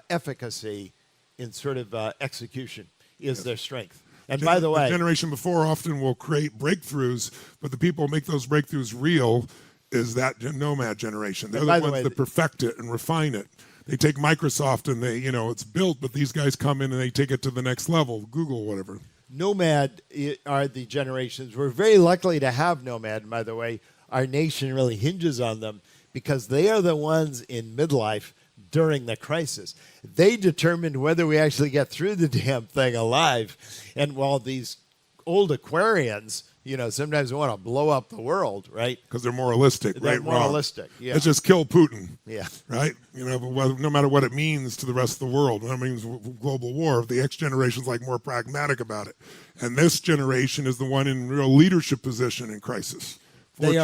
efficacy in sort of execution is their strength. And by the way, the generation before often will create breakthroughs, but the people who make those breakthroughs real is that nomad generation. They're the ones that perfect it and refine it. They take Microsoft and it's built, but these guys come in and they take it to the next level, Google, whatever. Nomad are the generations. We're very lucky to have nomad, by the way. Our nation really hinges on them because they are the ones in midlife during the crisis. They determined whether we actually get through the damn thing alive. And while these old Aquarians, sometimes want to blow up the world, right? Because they're moralistic, they're right? Moralistic, yeah. Let's just kill Putin, yeah. Right? But no matter what it means to the rest of the world, that means global war. The X generation's like more pragmatic about it, and this generation is the one in real leadership position in crisis. They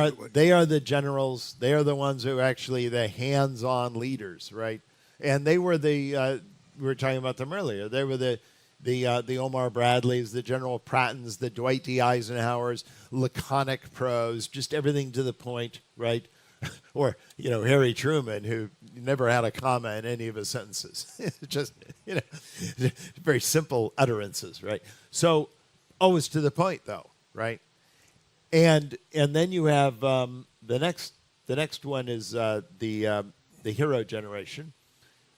are the generals. They are the ones who actually the hands-on leaders, right? And they were we were talking about them earlier. They were the Omar Bradleys, the General Prattons, the Dwight D. Eisenhowers, laconic prose, just everything to the point, right? Or, Harry Truman, who never had a comma in any of his sentences. Just, very simple utterances, right? So, always to the point, though, right? And then you have the next one is the hero generation,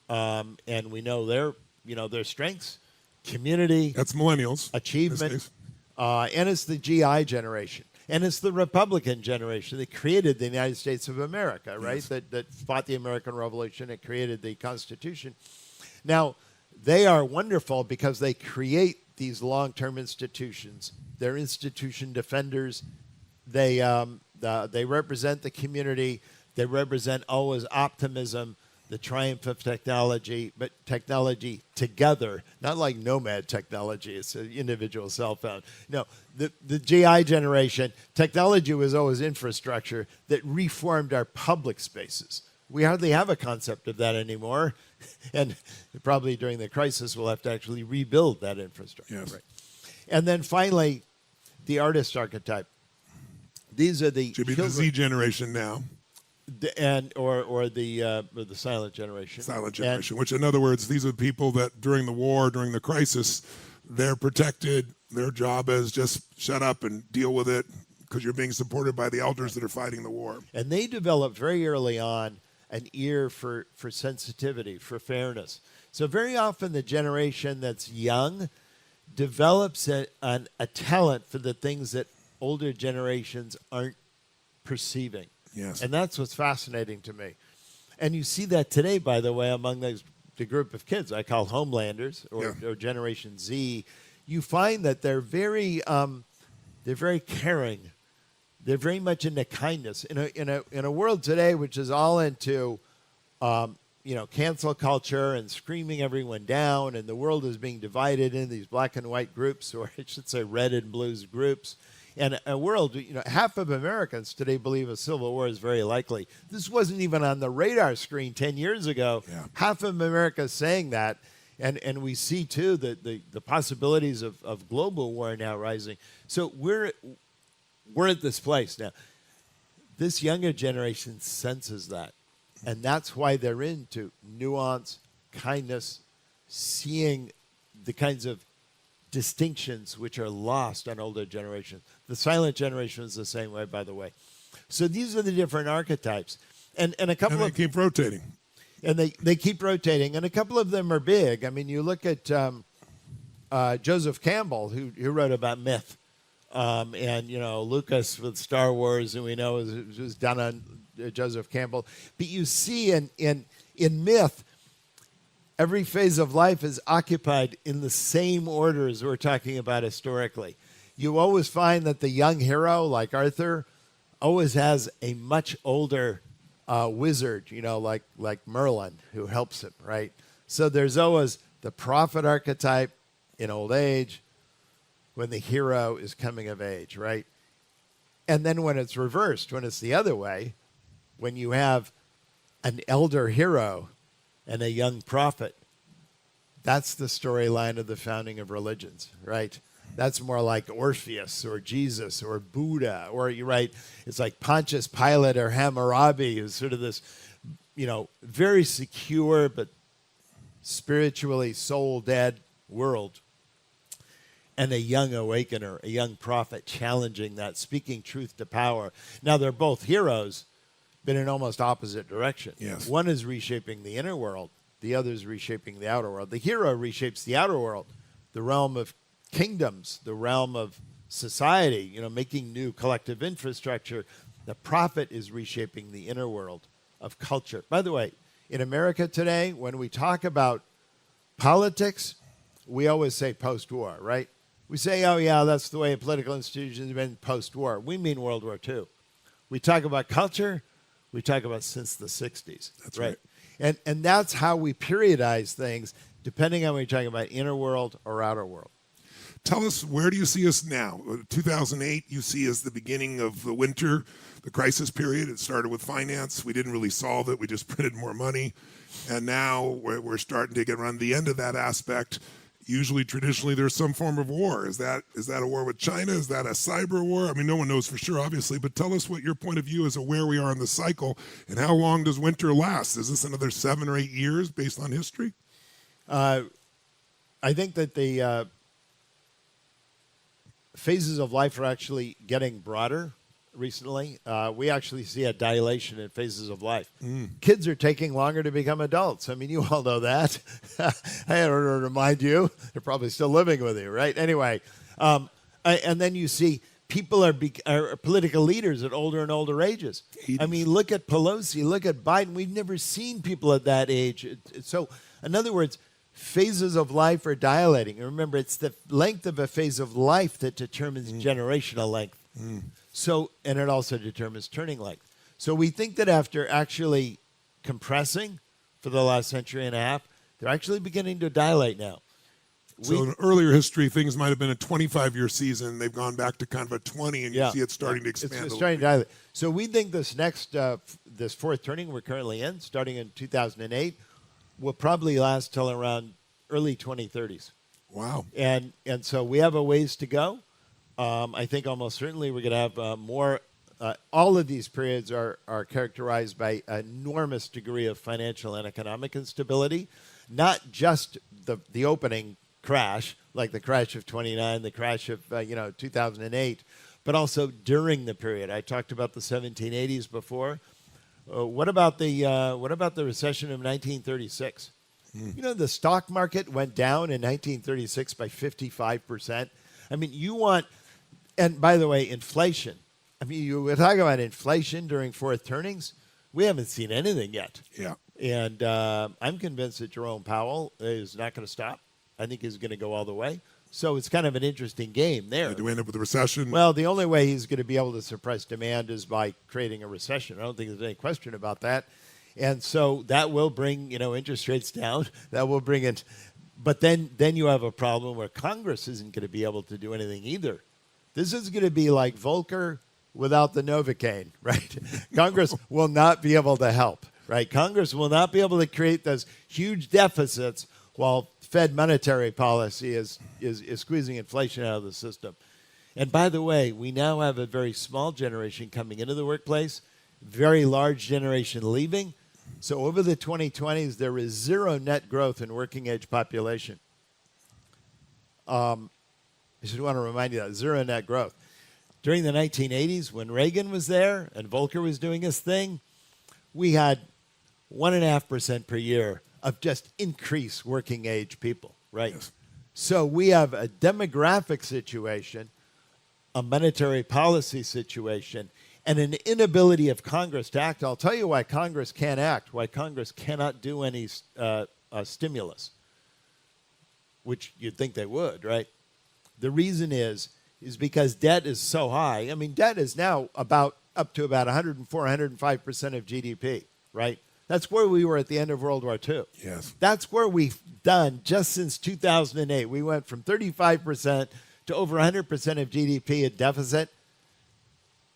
and we know their strengths. Community. That's millennials. Achievement. And it's the GI generation. And it's the Republican generation that created the United States of America, right? Yes. That fought the American Revolution and created the Constitution. Now, they are wonderful because they create these long-term institutions. They're institution defenders. They represent the community. They represent always optimism, the triumph of technology, but technology together, not like nomad technology. It's an individual cell phone. No, the GI generation, technology was always infrastructure that reformed our public spaces. We hardly have a concept of that anymore. And probably during the crisis, we'll have to actually rebuild that infrastructure. Yes. Right. And then finally, the artist archetype. These are the should be the Z generation now. Or the silent generation. Silent generation, which in other words, these are people that during the war, during the crisis, they're protected. Their job is just shut up and deal with it because you're being supported by the elders that are fighting the war. And they developed very early on an ear for sensitivity, for fairness. So very often the generation that's young develops a talent for the things that older generations aren't perceiving. Yes. And that's what's fascinating to me. And you see that today, by the way, among the group of kids I call Homelanders or Generation Z. You find that they're very caring. They're very much into kindness. In a world today which is all into cancel culture and screaming everyone down, and the world is being divided into these black and white groups, or I should say red and blues groups. And a world, half of Americans today believe a civil war is very likely. This wasn't even on the radar screen 10 years ago. Yeah. Half of America is saying that. And we see, too, the possibilities of global war now rising. So we're at this place now. This younger generation senses that. And that's why they're into nuance, kindness, seeing the kinds of distinctions which are lost on older generations. The silent generation is the same way, by the way. So these are the different archetypes. And a couple they keep rotating. And they keep rotating. And a couple of them are big. I mean, you look at Joseph Campbell, who wrote about myth. And, Lucas with Star Wars, and we know was done on Joseph Campbell. But you see in myth, every phase of life is occupied in the same order as we're talking about historically. You always find that the young hero, like Arthur, always has a much older wizard, like Merlin, who helps him, right? So there's always the prophet archetype in old age when the hero is coming of age, right? And then when it's reversed, when it's the other way, when you have an elder hero and a young prophet, that's the storyline of the founding of religions, right? That's more like Orpheus or Jesus or Buddha, or you're right, it's like Pontius Pilate or Hammurabi, who's sort of this, very secure but spiritually soul dead world. And a young awakener, a young prophet challenging that, speaking truth to power. Now, they're both heroes, but in almost opposite direction. Yes. One is reshaping the inner world. The other is reshaping the outer world. The hero reshapes the outer world, the realm of kingdoms, the realm of society, making new collective infrastructure. The prophet is reshaping the inner world of culture. By the way, in America today, when we talk about politics, we always say post-war, right? We say, oh, yeah, that's the way political institutions have been post-war. We mean World War II. We talk about culture, we talk about since the 60s. That's right. And that's how we periodize things, depending on whether you're talking about inner world or outer world. Tell us, where do you see us now? 2008, you see as the beginning of the winter, the crisis period. It started with finance. We didn't really solve it. We just printed more money. And now we're starting to get around the end of that aspect. Usually, traditionally, there's some form of war. Is that a war with China? Is that a cyber war? I mean, no one knows for sure, obviously, but tell us what your point of view is of where we are in the cycle and how long does winter last? Is this another 7 or 8 years based on history? I think that the phases of life are actually getting broader recently. We actually see a dilation in phases of life. Kids are taking longer to become adults. I mean, you all know that. I don't know to remind you. They're probably still living with you, right? Anyway, and then you see people are political leaders at older and older ages. I mean, look at Pelosi, look at Biden. We've never seen people at that age. So, in other words, phases of life are dilating. And remember, it's the length of a phase of life that determines generational length. So, and it also determines turning length. So we think that after actually compressing for the last century and a half, they're actually beginning to dilate now. So in earlier history, things might have been a 25-year season. They've gone back to kind of a 20, and you see it starting to expand. It's starting to dilate. So we think this next, this fourth turning we're currently in, starting in 2008, will probably last till around early 2030s. Wow. And so we have a ways to go. I think almost certainly we're going to have more. All of these periods are characterized by an enormous degree of financial and economic instability, not just the opening crash, like the crash of 29, the crash of 2008, but also during the period. I talked about the 1780s before. What about the recession of 1936? The stock market went down in 1936 by 55%. I mean, and by the way, inflation. I mean, you were talking about inflation during fourth turnings. We haven't seen anything yet. Yeah. And I'm convinced that Jerome Powell is not going to stop. I think he's going to go all the way. So it's kind of an interesting game there. Do we end up with a recession? Well, the only way he's going to be able to suppress demand is by creating a recession. I don't think there's any question about that. And so that will bring, interest rates down. That will bring it. But then you have a problem where Congress isn't going to be able to do anything either. This is going to be like Volcker without the Novocaine, right? Congress will not be able to help, right? Congress will not be able to create those huge deficits while Fed monetary policy is squeezing inflation out of the system. And by the way, we now have a very small generation coming into the workplace, very large generation leaving. So over the 2020s, there is zero net growth in working age population. I just want to remind you that zero net growth. During the 1980s, when Reagan was there and Volcker was doing his thing, we had 1.5% per year of just increased working age people, right? Yes. So we have a demographic situation, a monetary policy situation, and an inability of Congress to act. I'll tell you why Congress can't act, why Congress cannot do any stimulus, which you'd think they would, right? The reason is because debt is so high. I mean, debt is now up to about 104, 105% of GDP, right? That's where we were at the end of World War II. Yes. That's where we've done just since 2008. We went from 35% to over 100% of GDP at deficit,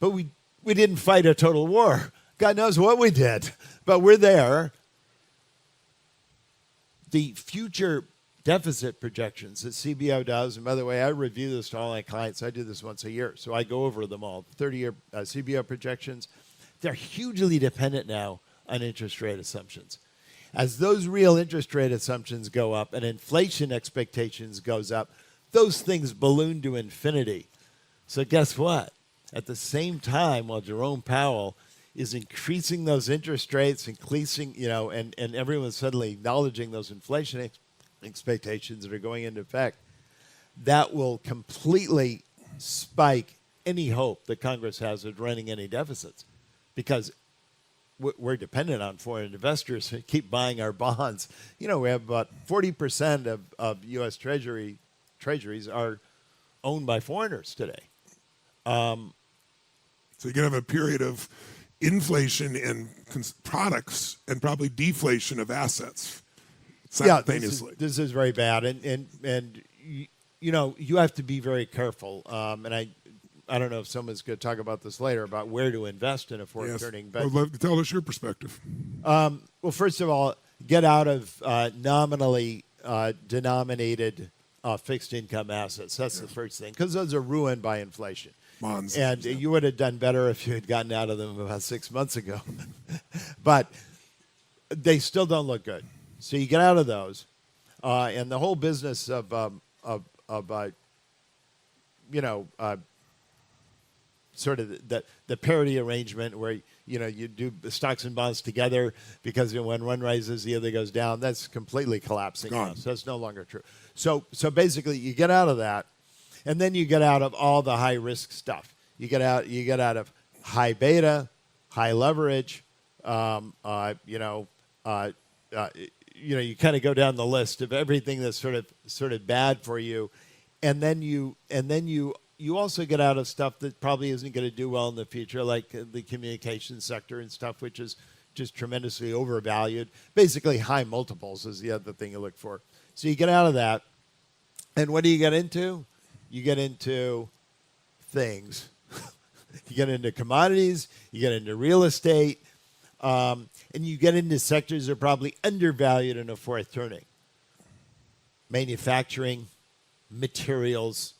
but we didn't fight a total war. God knows what we did, but we're there. The future deficit projections that CBO does, and by the way, I review this to all my clients. I do this once a year, so I go over them all. 30-year CBO projections, they're hugely dependent now on interest rate assumptions. As those real interest rate assumptions go up and inflation expectations goes up, those things balloon to infinity. So guess what? At the same time, while Jerome Powell is increasing those interest rates, increasing, and everyone's suddenly acknowledging those inflation expectations that are going into effect, that will completely spike any hope that Congress has of running any deficits, because we're dependent on foreign investors to keep buying our bonds. We have about 40% of U.S. treasuries are owned by foreigners today. So you're going to have a period of inflation in products and probably deflation of assets simultaneously. Yeah, this is very bad, and you have to be very careful. And I don't know if someone's going to talk about this later about where to invest in a forward turning. But tell us your perspective. Well, first of all, get out of nominally denominated fixed income assets. That's the first thing, because those are ruined by inflation. Bonds. And you would have done better if you had gotten out of them about 6 months ago. But they still don't look good. So you get out of those. And the whole business of sort of the parity arrangement where, you do stocks and bonds together because when one rises, the other goes down, that's completely collapsing now. So that's no longer true. So basically you get out of that. And then you get out of all the high risk stuff. You get out of high beta, high leverage. You kind of go down the list of everything that's sort of bad for you, and then you also get out of stuff that probably isn't going to do well in the future, like the communications sector and stuff, which is just tremendously overvalued. Basically, high multiples is the other thing you look for. So you get out of that, and what do you get into? You get into things. You get into commodities, you get into real estate, and you get into sectors that are probably undervalued in a fourth turning. Manufacturing, materials,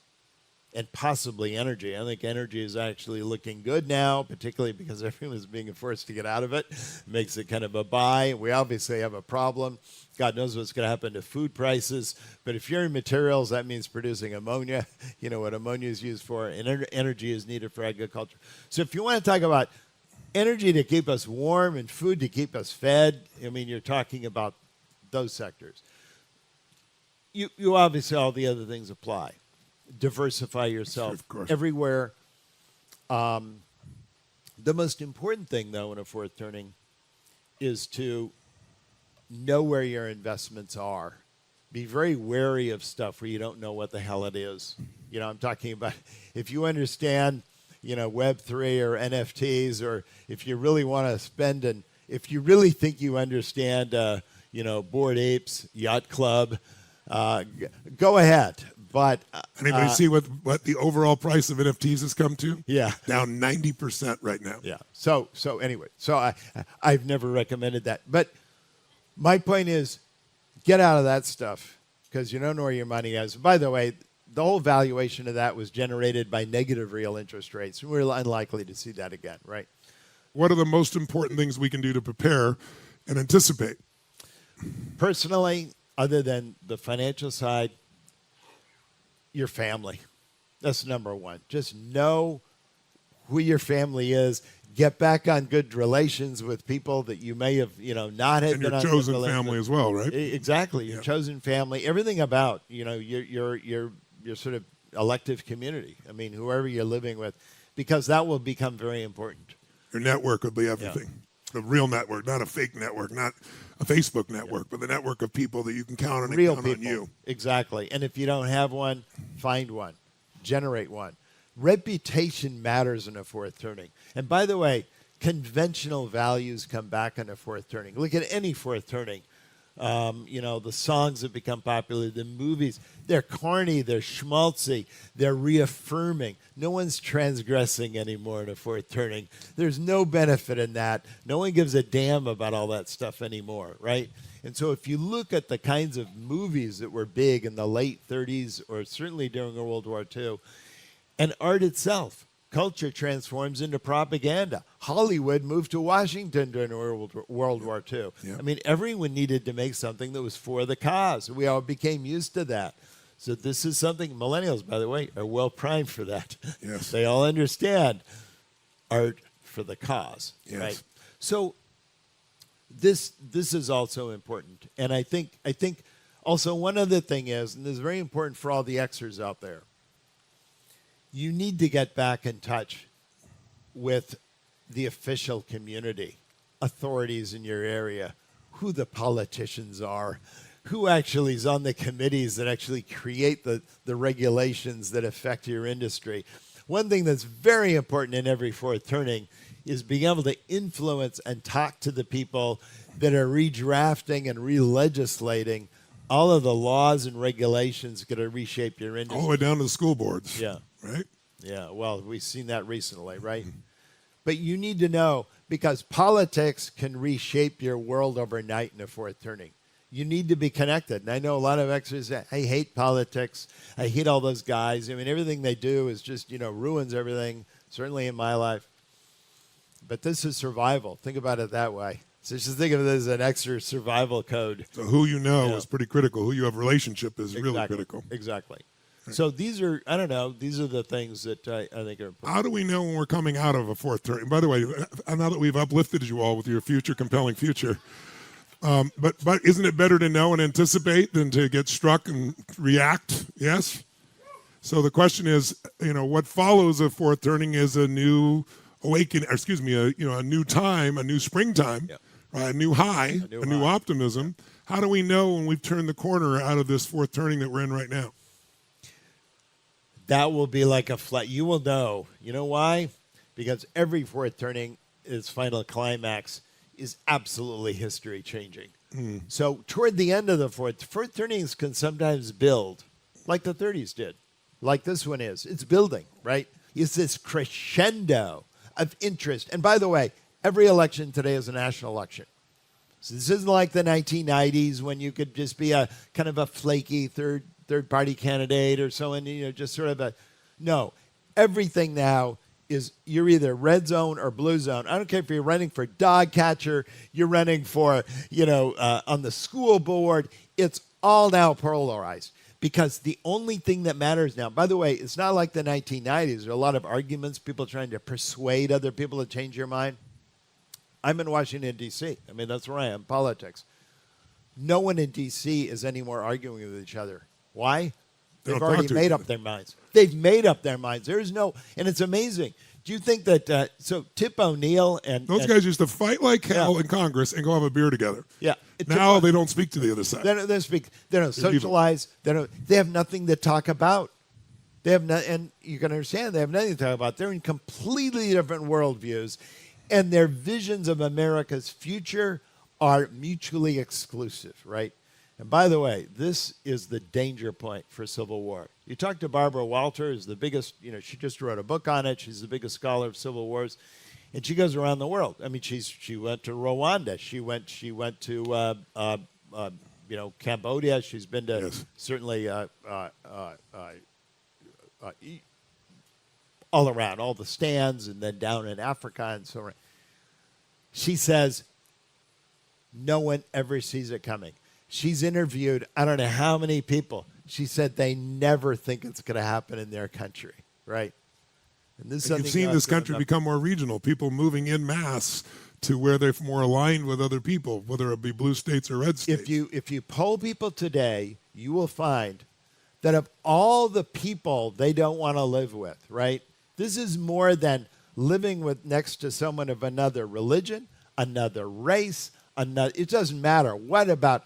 and possibly energy. I think energy is actually looking good now, particularly because everyone's being forced to get out of it. Makes it kind of a buy. We obviously have a problem. God knows what's going to happen to food prices. But if you're in materials, that means producing ammonia. You know what ammonia is used for, and energy is needed for agriculture. So if you want to talk about energy to keep us warm and food to keep us fed, I mean, you're talking about those sectors. You obviously, all the other things apply. Diversify yourself everywhere. The most important thing, though, in a fourth turning is to know where your investments are. Be very wary of stuff where you don't know what the hell it is. I'm talking about if you understand, Web3 or NFTs, or if you really want to spend, and if you really think you understand, Bored Apes, Yacht Club, go ahead. But anybody see what the overall price of NFTs has come to? Yeah, down 90% right now. Yeah. So anyway, I've never recommended that. But my point is, get out of that stuff because you don't know where your money is. By the way, the whole valuation of that was generated by negative real interest rates. We're unlikely to see that again, right? What are the most important things we can do to prepare and anticipate? Personally, other than the financial side, your family. That's number one. Just know who your family is. Get back on good relations with people that you may have, not had and been on. And your chosen family as well, right? Exactly. Your chosen family. Everything about, your sort of elective community. I mean, whoever you're living with, because that will become very important. Your network will be everything. the real network, not a fake network, not a Facebook network, but the network of people that you can count on and Real count people. on you. Exactly. And if you don't have one, find one. Generate one. Reputation matters in a fourth turning. And by the way, conventional values come back in a fourth turning. Look at any fourth turning. The songs that become popular, the movies, they're corny, they're schmaltzy, they're reaffirming. No one's transgressing anymore in a fourth turning. There's no benefit in that. No one gives a damn about all that stuff anymore, right? And so if you look at the kinds of movies that were big in the late 30s or certainly during World War II, and art itself, culture transforms into propaganda. Hollywood moved to Washington during World War II. Yeah. I mean, everyone needed to make something that was for the cause. We all became used to that. So this is something, millennials, by the way, are well primed for that. Yes. They all understand art for the cause, Yes. right? So this is also important. And I think also one other thing is, and this is very important for all the Xers out there, you need to get back in touch with the official community, authorities in your area, who the politicians are, who actually is on the committees that actually create the regulations that affect your industry. One thing that's very important in every fourth turning is being able to influence and talk to the people that are redrafting and re-legislating all of the laws and regulations going to reshape your industry. All the way down to the school boards. Yeah. Right? Yeah, well, we've seen that recently, right? But you need to know, because politics can reshape your world overnight in a fourth turning. You need to be connected. And I know a lot of Xers say, I hate politics. I hate all those guys. I mean, everything they do is just, ruins everything, certainly in my life. But this is survival. Think about it that way. So just think of it as an Xer survival code. So who you know is pretty critical. Who you have a relationship is really critical. Exactly. So these are, these are the things that I think are important. How do we know when we're coming out of a fourth turning? By the way, now that we've uplifted you all with your future, compelling future, but isn't it better to know and anticipate than to get struck and react? Yes? So the question is, what follows a fourth turning is a new awakening, a new time, a new springtime, right? A new high, a new optimism. How do we know when we've turned the corner out of this fourth turning that we're in right now? That will be like a flat. You will know. You know why? Because every fourth turning, its final climax, is absolutely history changing. So toward the end of the fourth turnings can sometimes build, like the 30s did, like this one is. It's building, right? It's this crescendo of interest. And by the way, every election today is a national election. So this isn't like the 1990s when you could just be a kind of a flaky third party candidate or so, and just sort of no. Everything now is you're either red zone or blue zone. I don't care if you're running for dog catcher, you're running for on the school board. It's all now polarized because the only thing that matters now. By the way, it's not like the 1990s. There are a lot of arguments, people trying to persuade other people to change your mind. I'm in Washington, D.C. I mean, that's where I am, politics. No one in D.C. is anymore arguing with each other. Why? They've already made up their minds. They've made up their minds. There's no, and it's amazing. Do you think that, so Tip O'Neill and... Those guys used to fight like hell in Congress and go have a beer together. Yeah. Now they don't speak to the other side. They don't speak. They don't socialize. They have nothing to talk about. They have and you can understand they have nothing to talk about. They're in completely different worldviews, and their visions of America's future are mutually exclusive, right? And by the way, this is the danger point for civil war. You talk to Barbara Walter, who's the biggest, she just wrote a book on it. She's the biggest scholar of civil wars. And she goes around the world. I mean, she went to Rwanda. She went to, Cambodia. She's been to certainly all around, all the stands, and then down in Africa and so on. She says, no one ever sees it coming. She's interviewed, I don't know how many people. She said they never think it's going to happen in their country, right? And this you've seen this country become more regional, people moving en masse to where they're more aligned with other people, whether it be blue states or red states. If you poll people today, you will find that of all the people they don't want to live with, right? This is more than living with next to someone of another religion, another race, another. It doesn't matter. What about?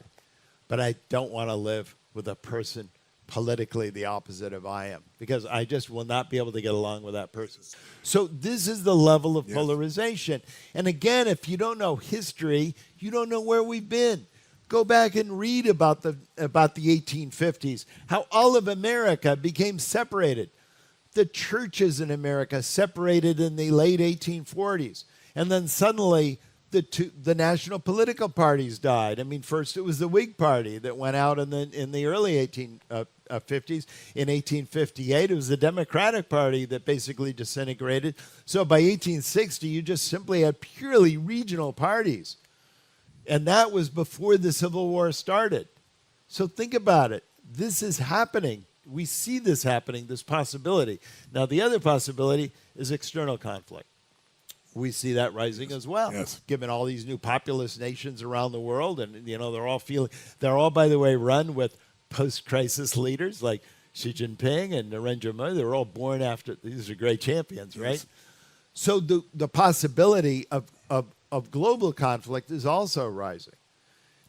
But I don't want to live with a person politically the opposite of I am, because I just will not be able to get along with that person. So this is the level of polarization. And again, if you don't know history, you don't know where we've been. Go back and read about the 1850s, how all of America became separated. The churches in America separated in the late 1840s. And then suddenly the national political parties died. I mean, first it was the Whig Party that went out in the early 1850s. In 1858, it was the Democratic Party that basically disintegrated. So by 1860, you just simply had purely regional parties. And that was before the Civil War started. So think about it. This is happening. We see this happening, this possibility. Now, the other possibility is external conflict. We see that rising as well, given all these new populous nations around the world. And, they're all, by the way, run with post-crisis leaders like Xi Jinping and Narendra Modi. They're all born after, these are great champions, right? So the possibility of global conflict is also rising.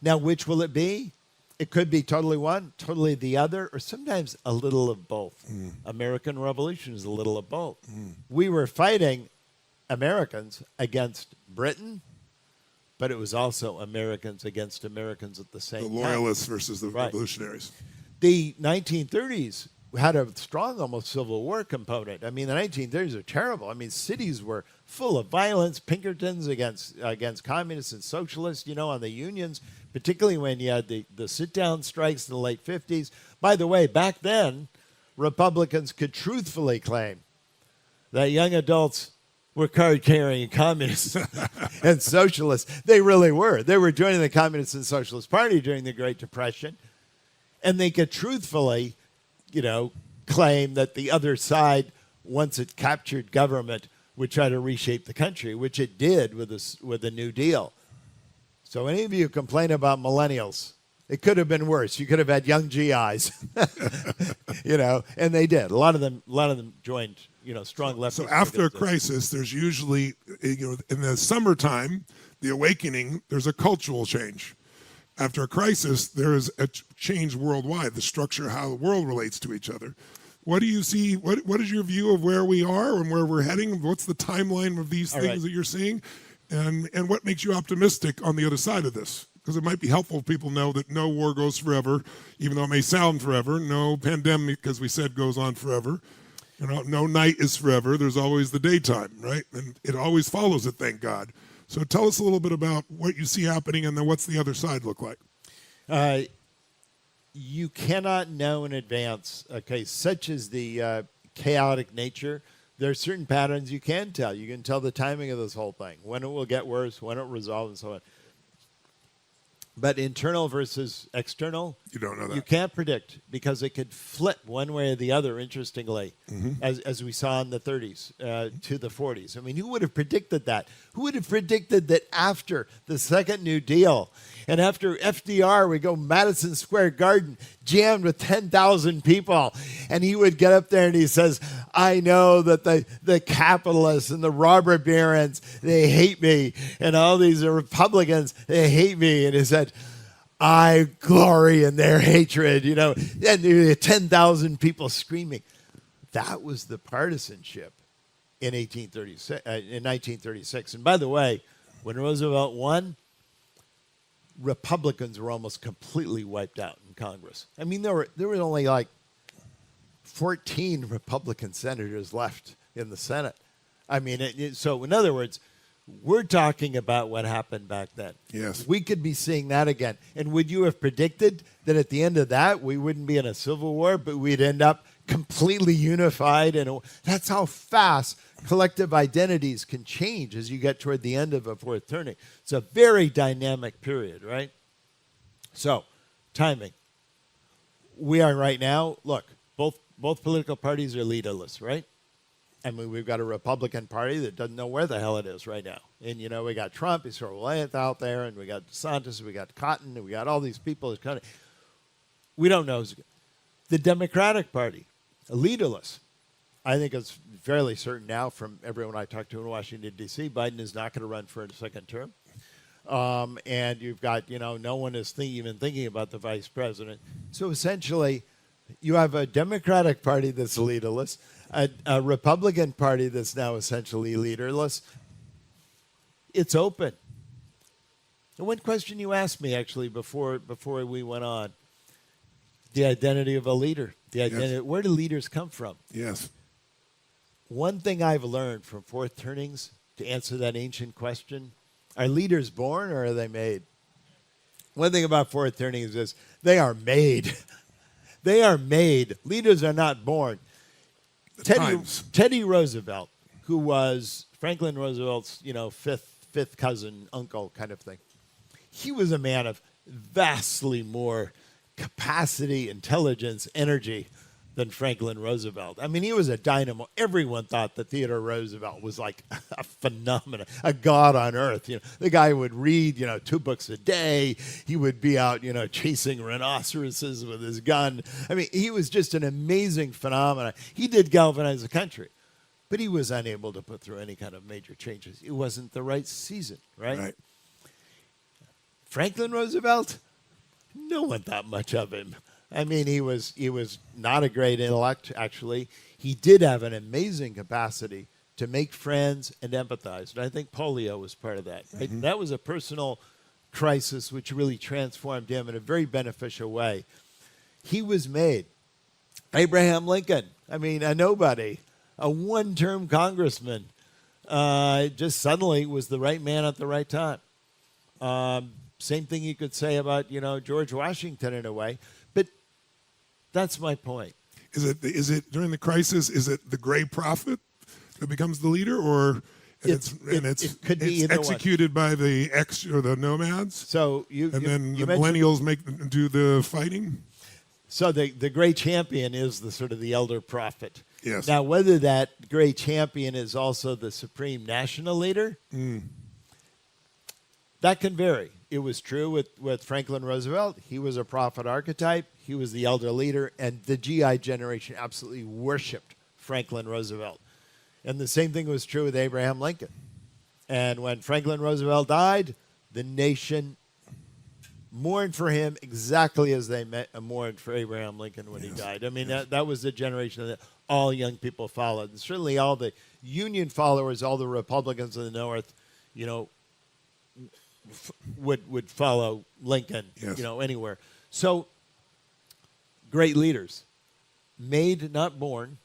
Now, which will it be? It could be totally one, totally the other, or sometimes a little of both. American Revolution is a little of both. We were fighting Americans against Britain, but it was also Americans against Americans at the same time. The loyalists versus the revolutionaries. The 1930s had a strong, almost Civil War component. I mean, the 1930s are terrible. I mean, cities were full of violence, Pinkertons against communists and socialists, on the unions, particularly when you had the sit-down strikes in the late 50s. By the way, back then, Republicans could truthfully claim that young adults were card-carrying communists and socialists. They really were. They were joining the Communist and Socialist Party during the Great Depression, and they could truthfully claim that the other side, once it captured government, would try to reshape the country, which it did with the New Deal. So any of you complain about millennials, it could have been worse. You could have had young GIs, and they did. A lot of them joined, strong leftists. So after a crisis, there's usually, in the summertime, the awakening, there's a cultural change. After a crisis, there is a change worldwide, the structure, how the world relates to each other. What do you see? What is your view of where we are and where we're heading? What's the timeline of these things that you're seeing? And what makes you optimistic on the other side of this? Because it might be helpful if people know that no war goes forever, even though it may sound forever. No pandemic, as we said, goes on forever. No night is forever. There's always the daytime, right? And it always follows it, thank God. So tell us a little bit about what you see happening, and then what's the other side look like? You cannot know in advance, such as the chaotic nature. There are certain patterns you can tell. You can tell the timing of this whole thing, when it will get worse, when it will resolve, and so on. But internal versus external, you don't know that. You can't predict, because it could flip one way or the other, interestingly, as we saw in the 30s to the 40s. I mean, who would have predicted that? Who would have predicted that after the second New Deal and after FDR would go Madison Square Garden jammed with 10,000 people, and he would get up there and he says, I know that the capitalists and the robber barons, they hate me, and all these Republicans, they hate me. And he said, I glory in their hatred, and there were 10,000 people screaming. That was the partisanship in 1936. And by the way, when Roosevelt won, Republicans were almost completely wiped out in Congress. I mean, there were only like 14 Republican senators left in the Senate. I mean, so in other words, we're talking about what happened back then. Yes. We could be seeing that again. And would you have predicted that at the end of that, we wouldn't be in a civil war, but we'd end up completely unified? And that's how fast collective identities can change as you get toward the end of a fourth turning. It's a very dynamic period, right? So, timing. We are right now, look, both political parties are leaderless, right? I mean, we've got a Republican Party that doesn't know where the hell it is right now. And, we got Trump, he's sort of out there, and we got DeSantis, we got Cotton, and we got all these people. We don't know. The Democratic Party, leaderless. I think it's fairly certain now from everyone I talked to in Washington, D.C., Biden is not going to run for a second term. and you've got, no one is even thinking about the vice president. So essentially, you have a Democratic Party that's leaderless, a Republican Party that's now essentially leaderless. It's open. And one question you asked me, actually, before we went on, the identity of a leader. The identity. Yes. Where do leaders come from? Yes. One thing I've learned from Fourth Turnings, to answer that ancient question, are leaders born or are they made? One thing about Fourth Turnings is they are made. They are made. Leaders are not born. Teddy Roosevelt, who was Franklin Roosevelt's, fifth cousin, uncle kind of thing, he was a man of vastly more capacity, intelligence, energy than Franklin Roosevelt. I mean, he was a dynamo. Everyone thought that Theodore Roosevelt was like a phenomenon, a god on earth. The guy would read, 2 books a day. He would be out, chasing rhinoceroses with his gun. I mean, he was just an amazing phenomenon. He did galvanize the country, but he was unable to put through any kind of major changes. It wasn't the right season, right? Right. Franklin Roosevelt, no one thought much of him. I mean, he was not a great intellect, actually. He did have an amazing capacity to make friends and empathize. And I think polio was part of that. Right? Mm-hmm. That was a personal crisis which really transformed him in a very beneficial way. He was made. Abraham Lincoln, I mean, a nobody, a one-term congressman, just suddenly was the right man at the right time. Same thing you could say about, George Washington in a way. But that's my point. Is it during the crisis, is it the gray prophet that becomes the leader, or it could be executed by the or the nomads? So then the millennials do the fighting? So the great champion is the sort of the elder prophet. Yes. Now, whether that great champion is also the supreme national leader, that can vary. It was true with Franklin Roosevelt. He was a prophet archetype. He was the elder leader, and the GI generation absolutely worshipped Franklin Roosevelt. And the same thing was true with Abraham Lincoln. And when Franklin Roosevelt died, the nation mourned for him exactly as they mourned for Abraham Lincoln when he died. I mean, that was the generation that all young people followed. And certainly all the Union followers, all the Republicans in the North, would follow Lincoln, anywhere. So, great leaders, made, not born,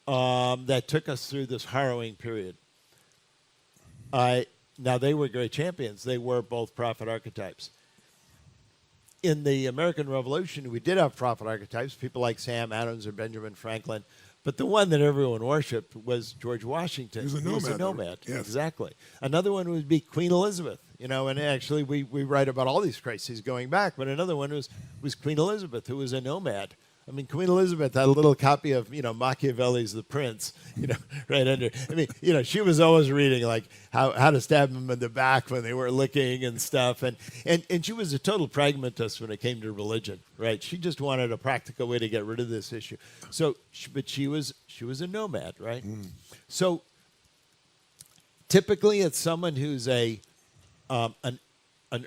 that took us through this harrowing period. Now, they were great champions. They were both prophet archetypes. In the American Revolution, we did have prophet archetypes, people like Sam Adams or Benjamin Franklin, but the one that everyone worshipped was George Washington. He was a nomad. Yes. Exactly. Another one would be Queen Elizabeth. And actually we write about all these crises going back, but another one was Queen Elizabeth, who was a nomad. I mean, Queen Elizabeth had a little copy of, Machiavelli's The Prince, right under. I mean, she was always reading, like, how to stab them in the back when they were licking and stuff. And she was a total pragmatist when it came to religion, right? She just wanted a practical way to get rid of this issue. So, but she was a nomad, right? So, typically it's someone who's an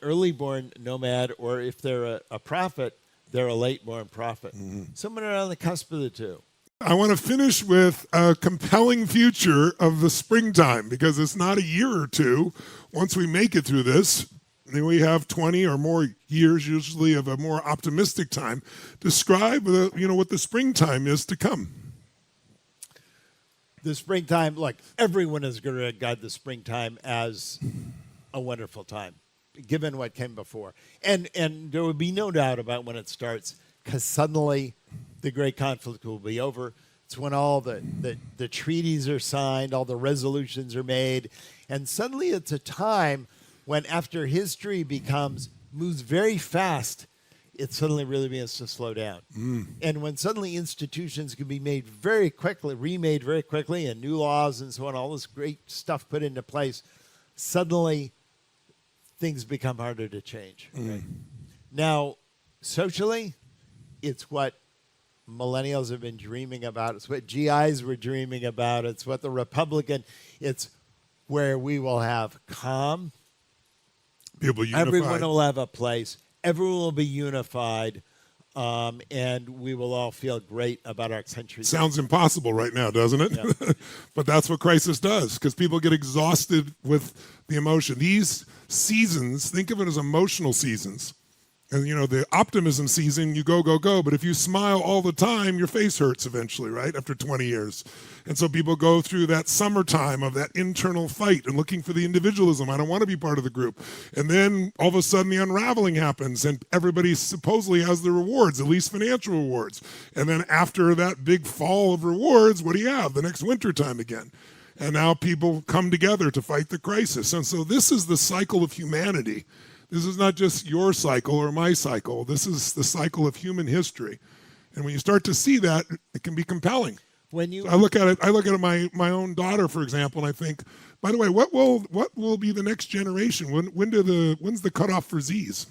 early-born nomad, or if they're a prophet, they're a late-born prophet. Someone on the cusp of the two. I want to finish with a compelling future of the springtime, because it's not a year or two. Once we make it through this, then we have 20 or more years usually of a more optimistic time. Describe what the springtime is to come. The springtime, look, everyone is going to regard the springtime as a wonderful time, given what came before. And there would be no doubt about when it starts, because suddenly the great conflict will be over. It's when all the treaties are signed, all the resolutions are made, and suddenly it's a time when, after history moves very fast, it suddenly really begins to slow down. And when suddenly institutions can be remade very quickly, and new laws and so on, all this great stuff put into place, suddenly things become harder to change. Right? Now, socially, it's what millennials have been dreaming about. It's what GIs were dreaming about. It's what it's where we will have calm, People unified. Everyone will have a place. Everyone will be unified. And we will all feel great about our country. Sounds impossible right now, doesn't it? Yeah. But that's what crisis does, because people get exhausted with the emotion. These seasons, think of it as emotional seasons. And, you know, the optimism season, you go, go, go. But if you smile all the time, your face hurts eventually, right? After 20 years. And so people go through that summertime of that internal fight and looking for the individualism. I don't want to be part of the group. And then all of a sudden the unraveling happens and everybody supposedly has the rewards, at least financial rewards. And then after that big fall of rewards, what do you have? The next winter time again. And now people come together to fight the crisis. And so this is the cycle of humanity. This is not just your cycle or my cycle. This is the cycle of human history. And when you start to see that, it can be compelling. When you, So I look at it my own daughter, for example, and I think, by the way, what will be the next generation? When's the cutoff for Z's?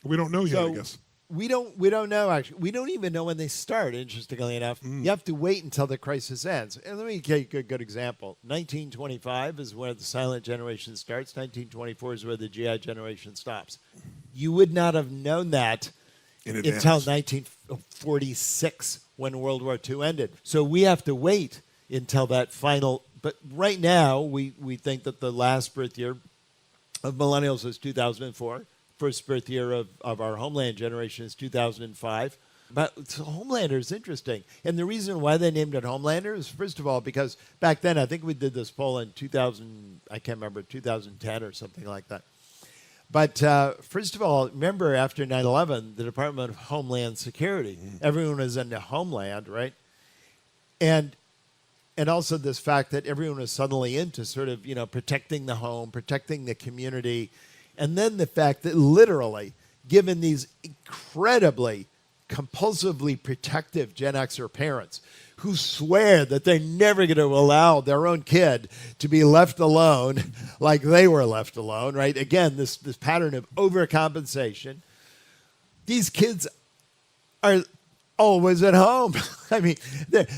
We don't know yet, I guess. we don't know, actually. We don't even know when they start, interestingly enough. You have to wait until the crisis ends. And let me give you a good example. 1925 is where the silent generation starts. 1924 is where the GI generation stops. You would not have known that until 1946, when World War II ended. So we have to wait until that final. But right now, we think that the last birth year of millennials was 2004. First birth year of our Homeland generation is 2005. But so Homelander is interesting. And the reason why they named it Homelander is, first of all, because back then, I think we did this poll in 2000, I can't remember, 2010 or something like that. But first of all, remember after 9/11, the Department of Homeland Security, everyone was into Homeland, right? And also this fact that everyone was suddenly into sort of, protecting the home, protecting the community. And then the fact that literally, given these incredibly compulsively protective Gen Xer parents who swear that they're never going to allow their own kid to be left alone like they were left alone, right? Again, this pattern of overcompensation. These kids are always at home. I mean,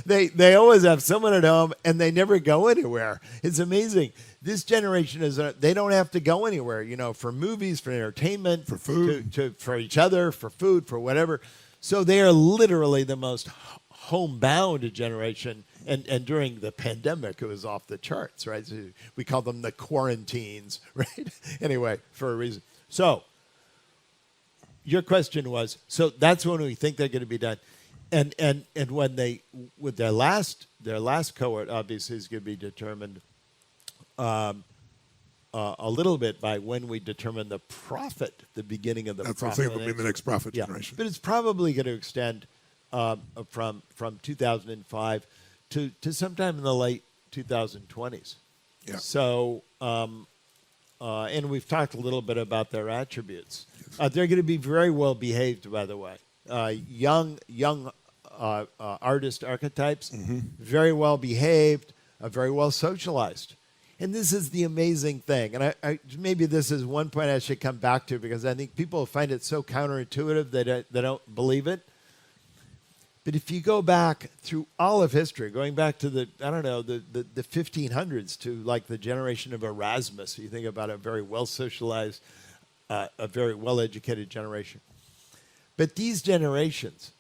they always have someone at home and they never go anywhere. It's amazing. This generation they don't have to go anywhere, for movies, for entertainment, for food, for each other, for food, for whatever. So they are literally the most homebound generation. And during the pandemic, it was off the charts, right? So we call them the quarantines, right? Anyway, for a reason. So your question was, so that's when we think they're going to be done. And when with their last cohort, obviously, is going to be determined a little bit by when we determine the prophet, the beginning of the prophet. That's what I think will be the next prophet generation. But it's probably going to extend from 2005 to sometime in the late 2020s. Yeah. So, and we've talked a little bit about their attributes. They're going to be very well behaved, by the way. Young artist archetypes, very well behaved, very well socialized. And this is the amazing thing. And I maybe this is one point I should come back to, because I think people find it so counterintuitive that they don't believe it. But if you go back through all of history, going back to the 1500s to like the generation of Erasmus, you think about a very well socialized, a very well educated generation. But these generations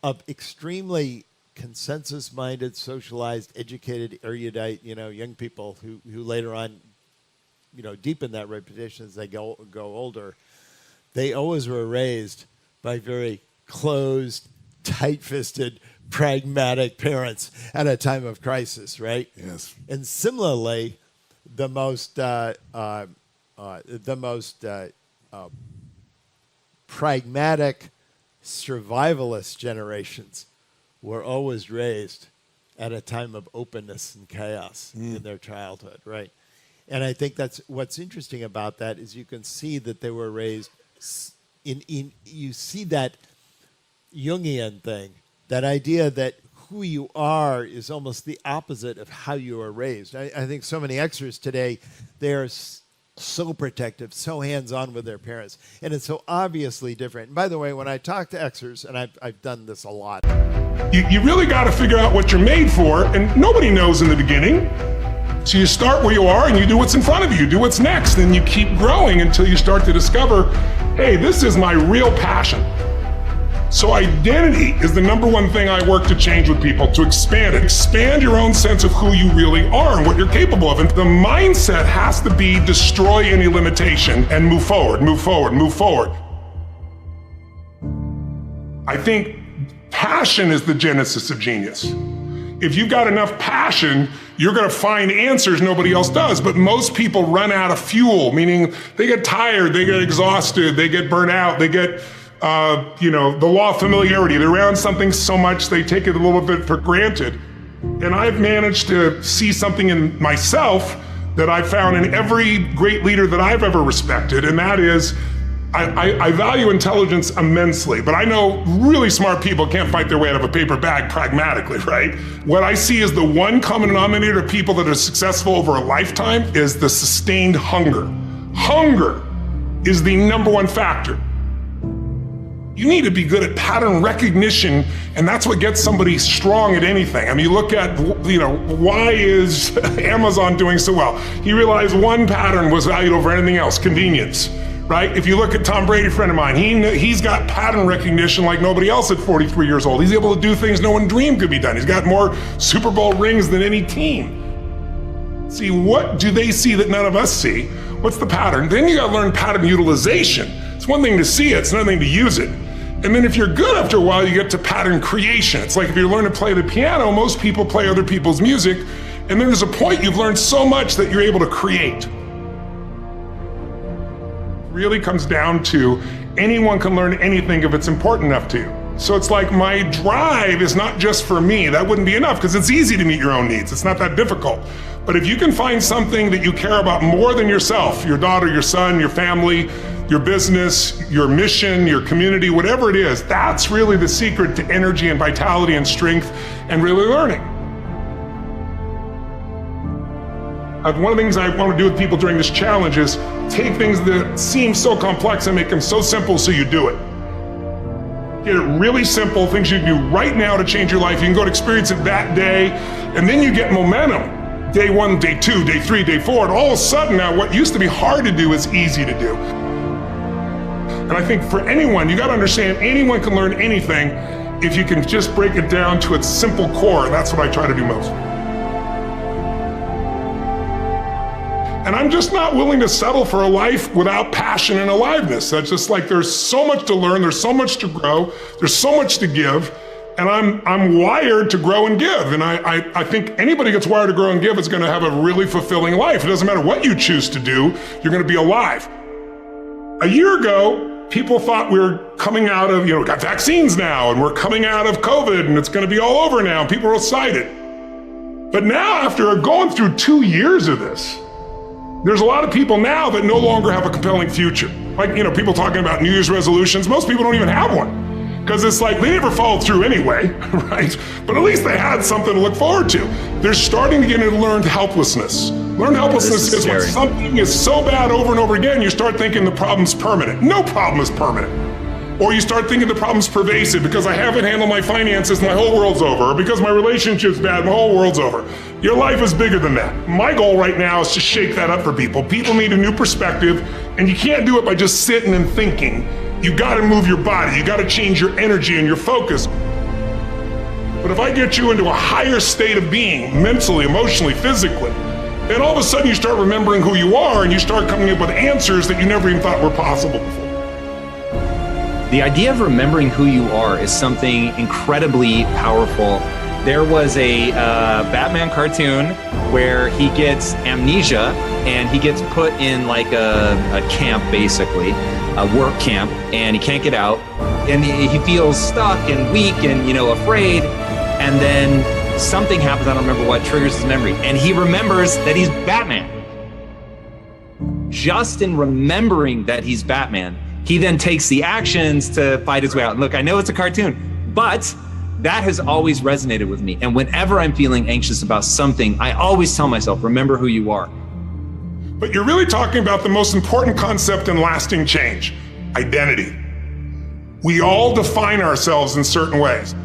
of extremely consensus-minded, socialized, educated, erudite, young people who later on, deepen that reputation as they go older, they always were raised by very closed, tight-fisted, pragmatic parents at a time of crisis, right? Yes. And similarly, the most pragmatic, survivalist generations were always raised at a time of openness and chaos in their childhood, right? And I think that's what's interesting about that is you can see that they were raised you see that Jungian thing, that idea that who you are is almost the opposite of how you are raised. I think so many Xers today, they're so protective, so hands-on with their parents, and it's so obviously different. And by the way, when I talk to Xers, and I've done this a lot, You really got to figure out what you're made for, and nobody knows in the beginning. So you start where you are and you do what's in front of you. You do what's next, and you keep growing until you start to discover, hey, this is my real passion. So identity is the number one thing I work to change with people, to expand it. Expand your own sense of who you really are and what you're capable of. And the mindset has to be destroy any limitation and move forward, move forward, move forward. I think passion is the genesis of genius. If you've got enough passion, you're gonna find answers nobody else does. But most people run out of fuel, meaning they get tired, they get exhausted, they get burnt out, they get the law of familiarity. They're around something so much they take it a little bit for granted. And I've managed to see something in myself that I've found in every great leader that I've ever respected, and that is I value intelligence immensely, but I know really smart people can't fight their way out of a paper bag pragmatically, right? What I see as the one common denominator of people that are successful over a lifetime is the sustained hunger. Hunger is the number one factor. You need to be good at pattern recognition, and that's what gets somebody strong at anything. I mean, you look at, why is Amazon doing so well? He realized one pattern was valued over anything else, convenience, right? If you look at Tom Brady, a friend of mine, he's got pattern recognition like nobody else at 43 years old. He's able to do things no one dreamed could be done. He's got more Super Bowl rings than any team. See, what do they see that none of us see? What's the pattern? Then you gotta learn pattern utilization. It's one thing to see it, it's another thing to use it. And then if you're good after a while, you get to pattern creation. It's like if you learn to play the piano, most people play other people's music, and then there's a point you've learned so much that you're able to create. It really comes down to anyone can learn anything if it's important enough to you. So it's like my drive is not just for me. That wouldn't be enough because it's easy to meet your own needs. It's not that difficult. But if you can find something that you care about more than yourself, your daughter, your son, your family, your business, your mission, your community, whatever it is, that's really the secret to energy and vitality and strength and really learning. One of the things I want to do with people during this challenge is take things that seem so complex and make them so simple so you do it. Get it really simple, things you can do right now to change your life. You can go to experience it that day, and then you get momentum. Day 1, day 2, day 3, day 4, and all of a sudden now what used to be hard to do is easy to do. And I think for anyone, you gotta understand anyone can learn anything if you can just break it down to its simple core. That's what I try to do most. And I'm just not willing to settle for a life without passion and aliveness. That's just like there's so much to learn, there's so much to grow, there's so much to give, and I'm wired to grow and give. And I think anybody gets wired to grow and give is gonna have a really fulfilling life. It doesn't matter what you choose to do, you're gonna be alive. A year ago, people thought we were coming out of, we got vaccines now, and we're coming out of COVID, and it's gonna be all over now, and people are excited. But now, after going through 2 years of this, there's a lot of people now that no longer have a compelling future. Like, people talking about New Year's resolutions, most people don't even have one. Because it's like, they never followed through anyway, right? But at least they had something to look forward to. They're starting to get into learned helplessness. Learned helplessness is when something is so bad over and over again, you start thinking the problem's permanent. No problem is permanent. Or you start thinking the problem's pervasive because I haven't handled my finances, my whole world's over. Or because my relationship's bad, my whole world's over. Your life is bigger than that. My goal right now is to shake that up for people. People need a new perspective, and you can't do it by just sitting and thinking. You gotta move your body, you gotta change your energy and your focus. But if I get you into a higher state of being, mentally, emotionally, physically, then all of a sudden you start remembering who you are and you start coming up with answers that you never even thought were possible before. The idea of remembering who you are is something incredibly powerful. There was a Batman cartoon where he gets amnesia and he gets put in like a camp, basically, a work camp, and he can't get out. And he feels stuck and weak and, afraid. And then something happens, I don't remember what, triggers his memory. And he remembers that he's Batman. Just in remembering that he's Batman, he then takes the actions to fight his way out. And look, I know it's a cartoon, but that has always resonated with me. And whenever I'm feeling anxious about something, I always tell myself, remember who you are. But you're really talking about the most important concept in lasting change, identity. We all define ourselves in certain ways.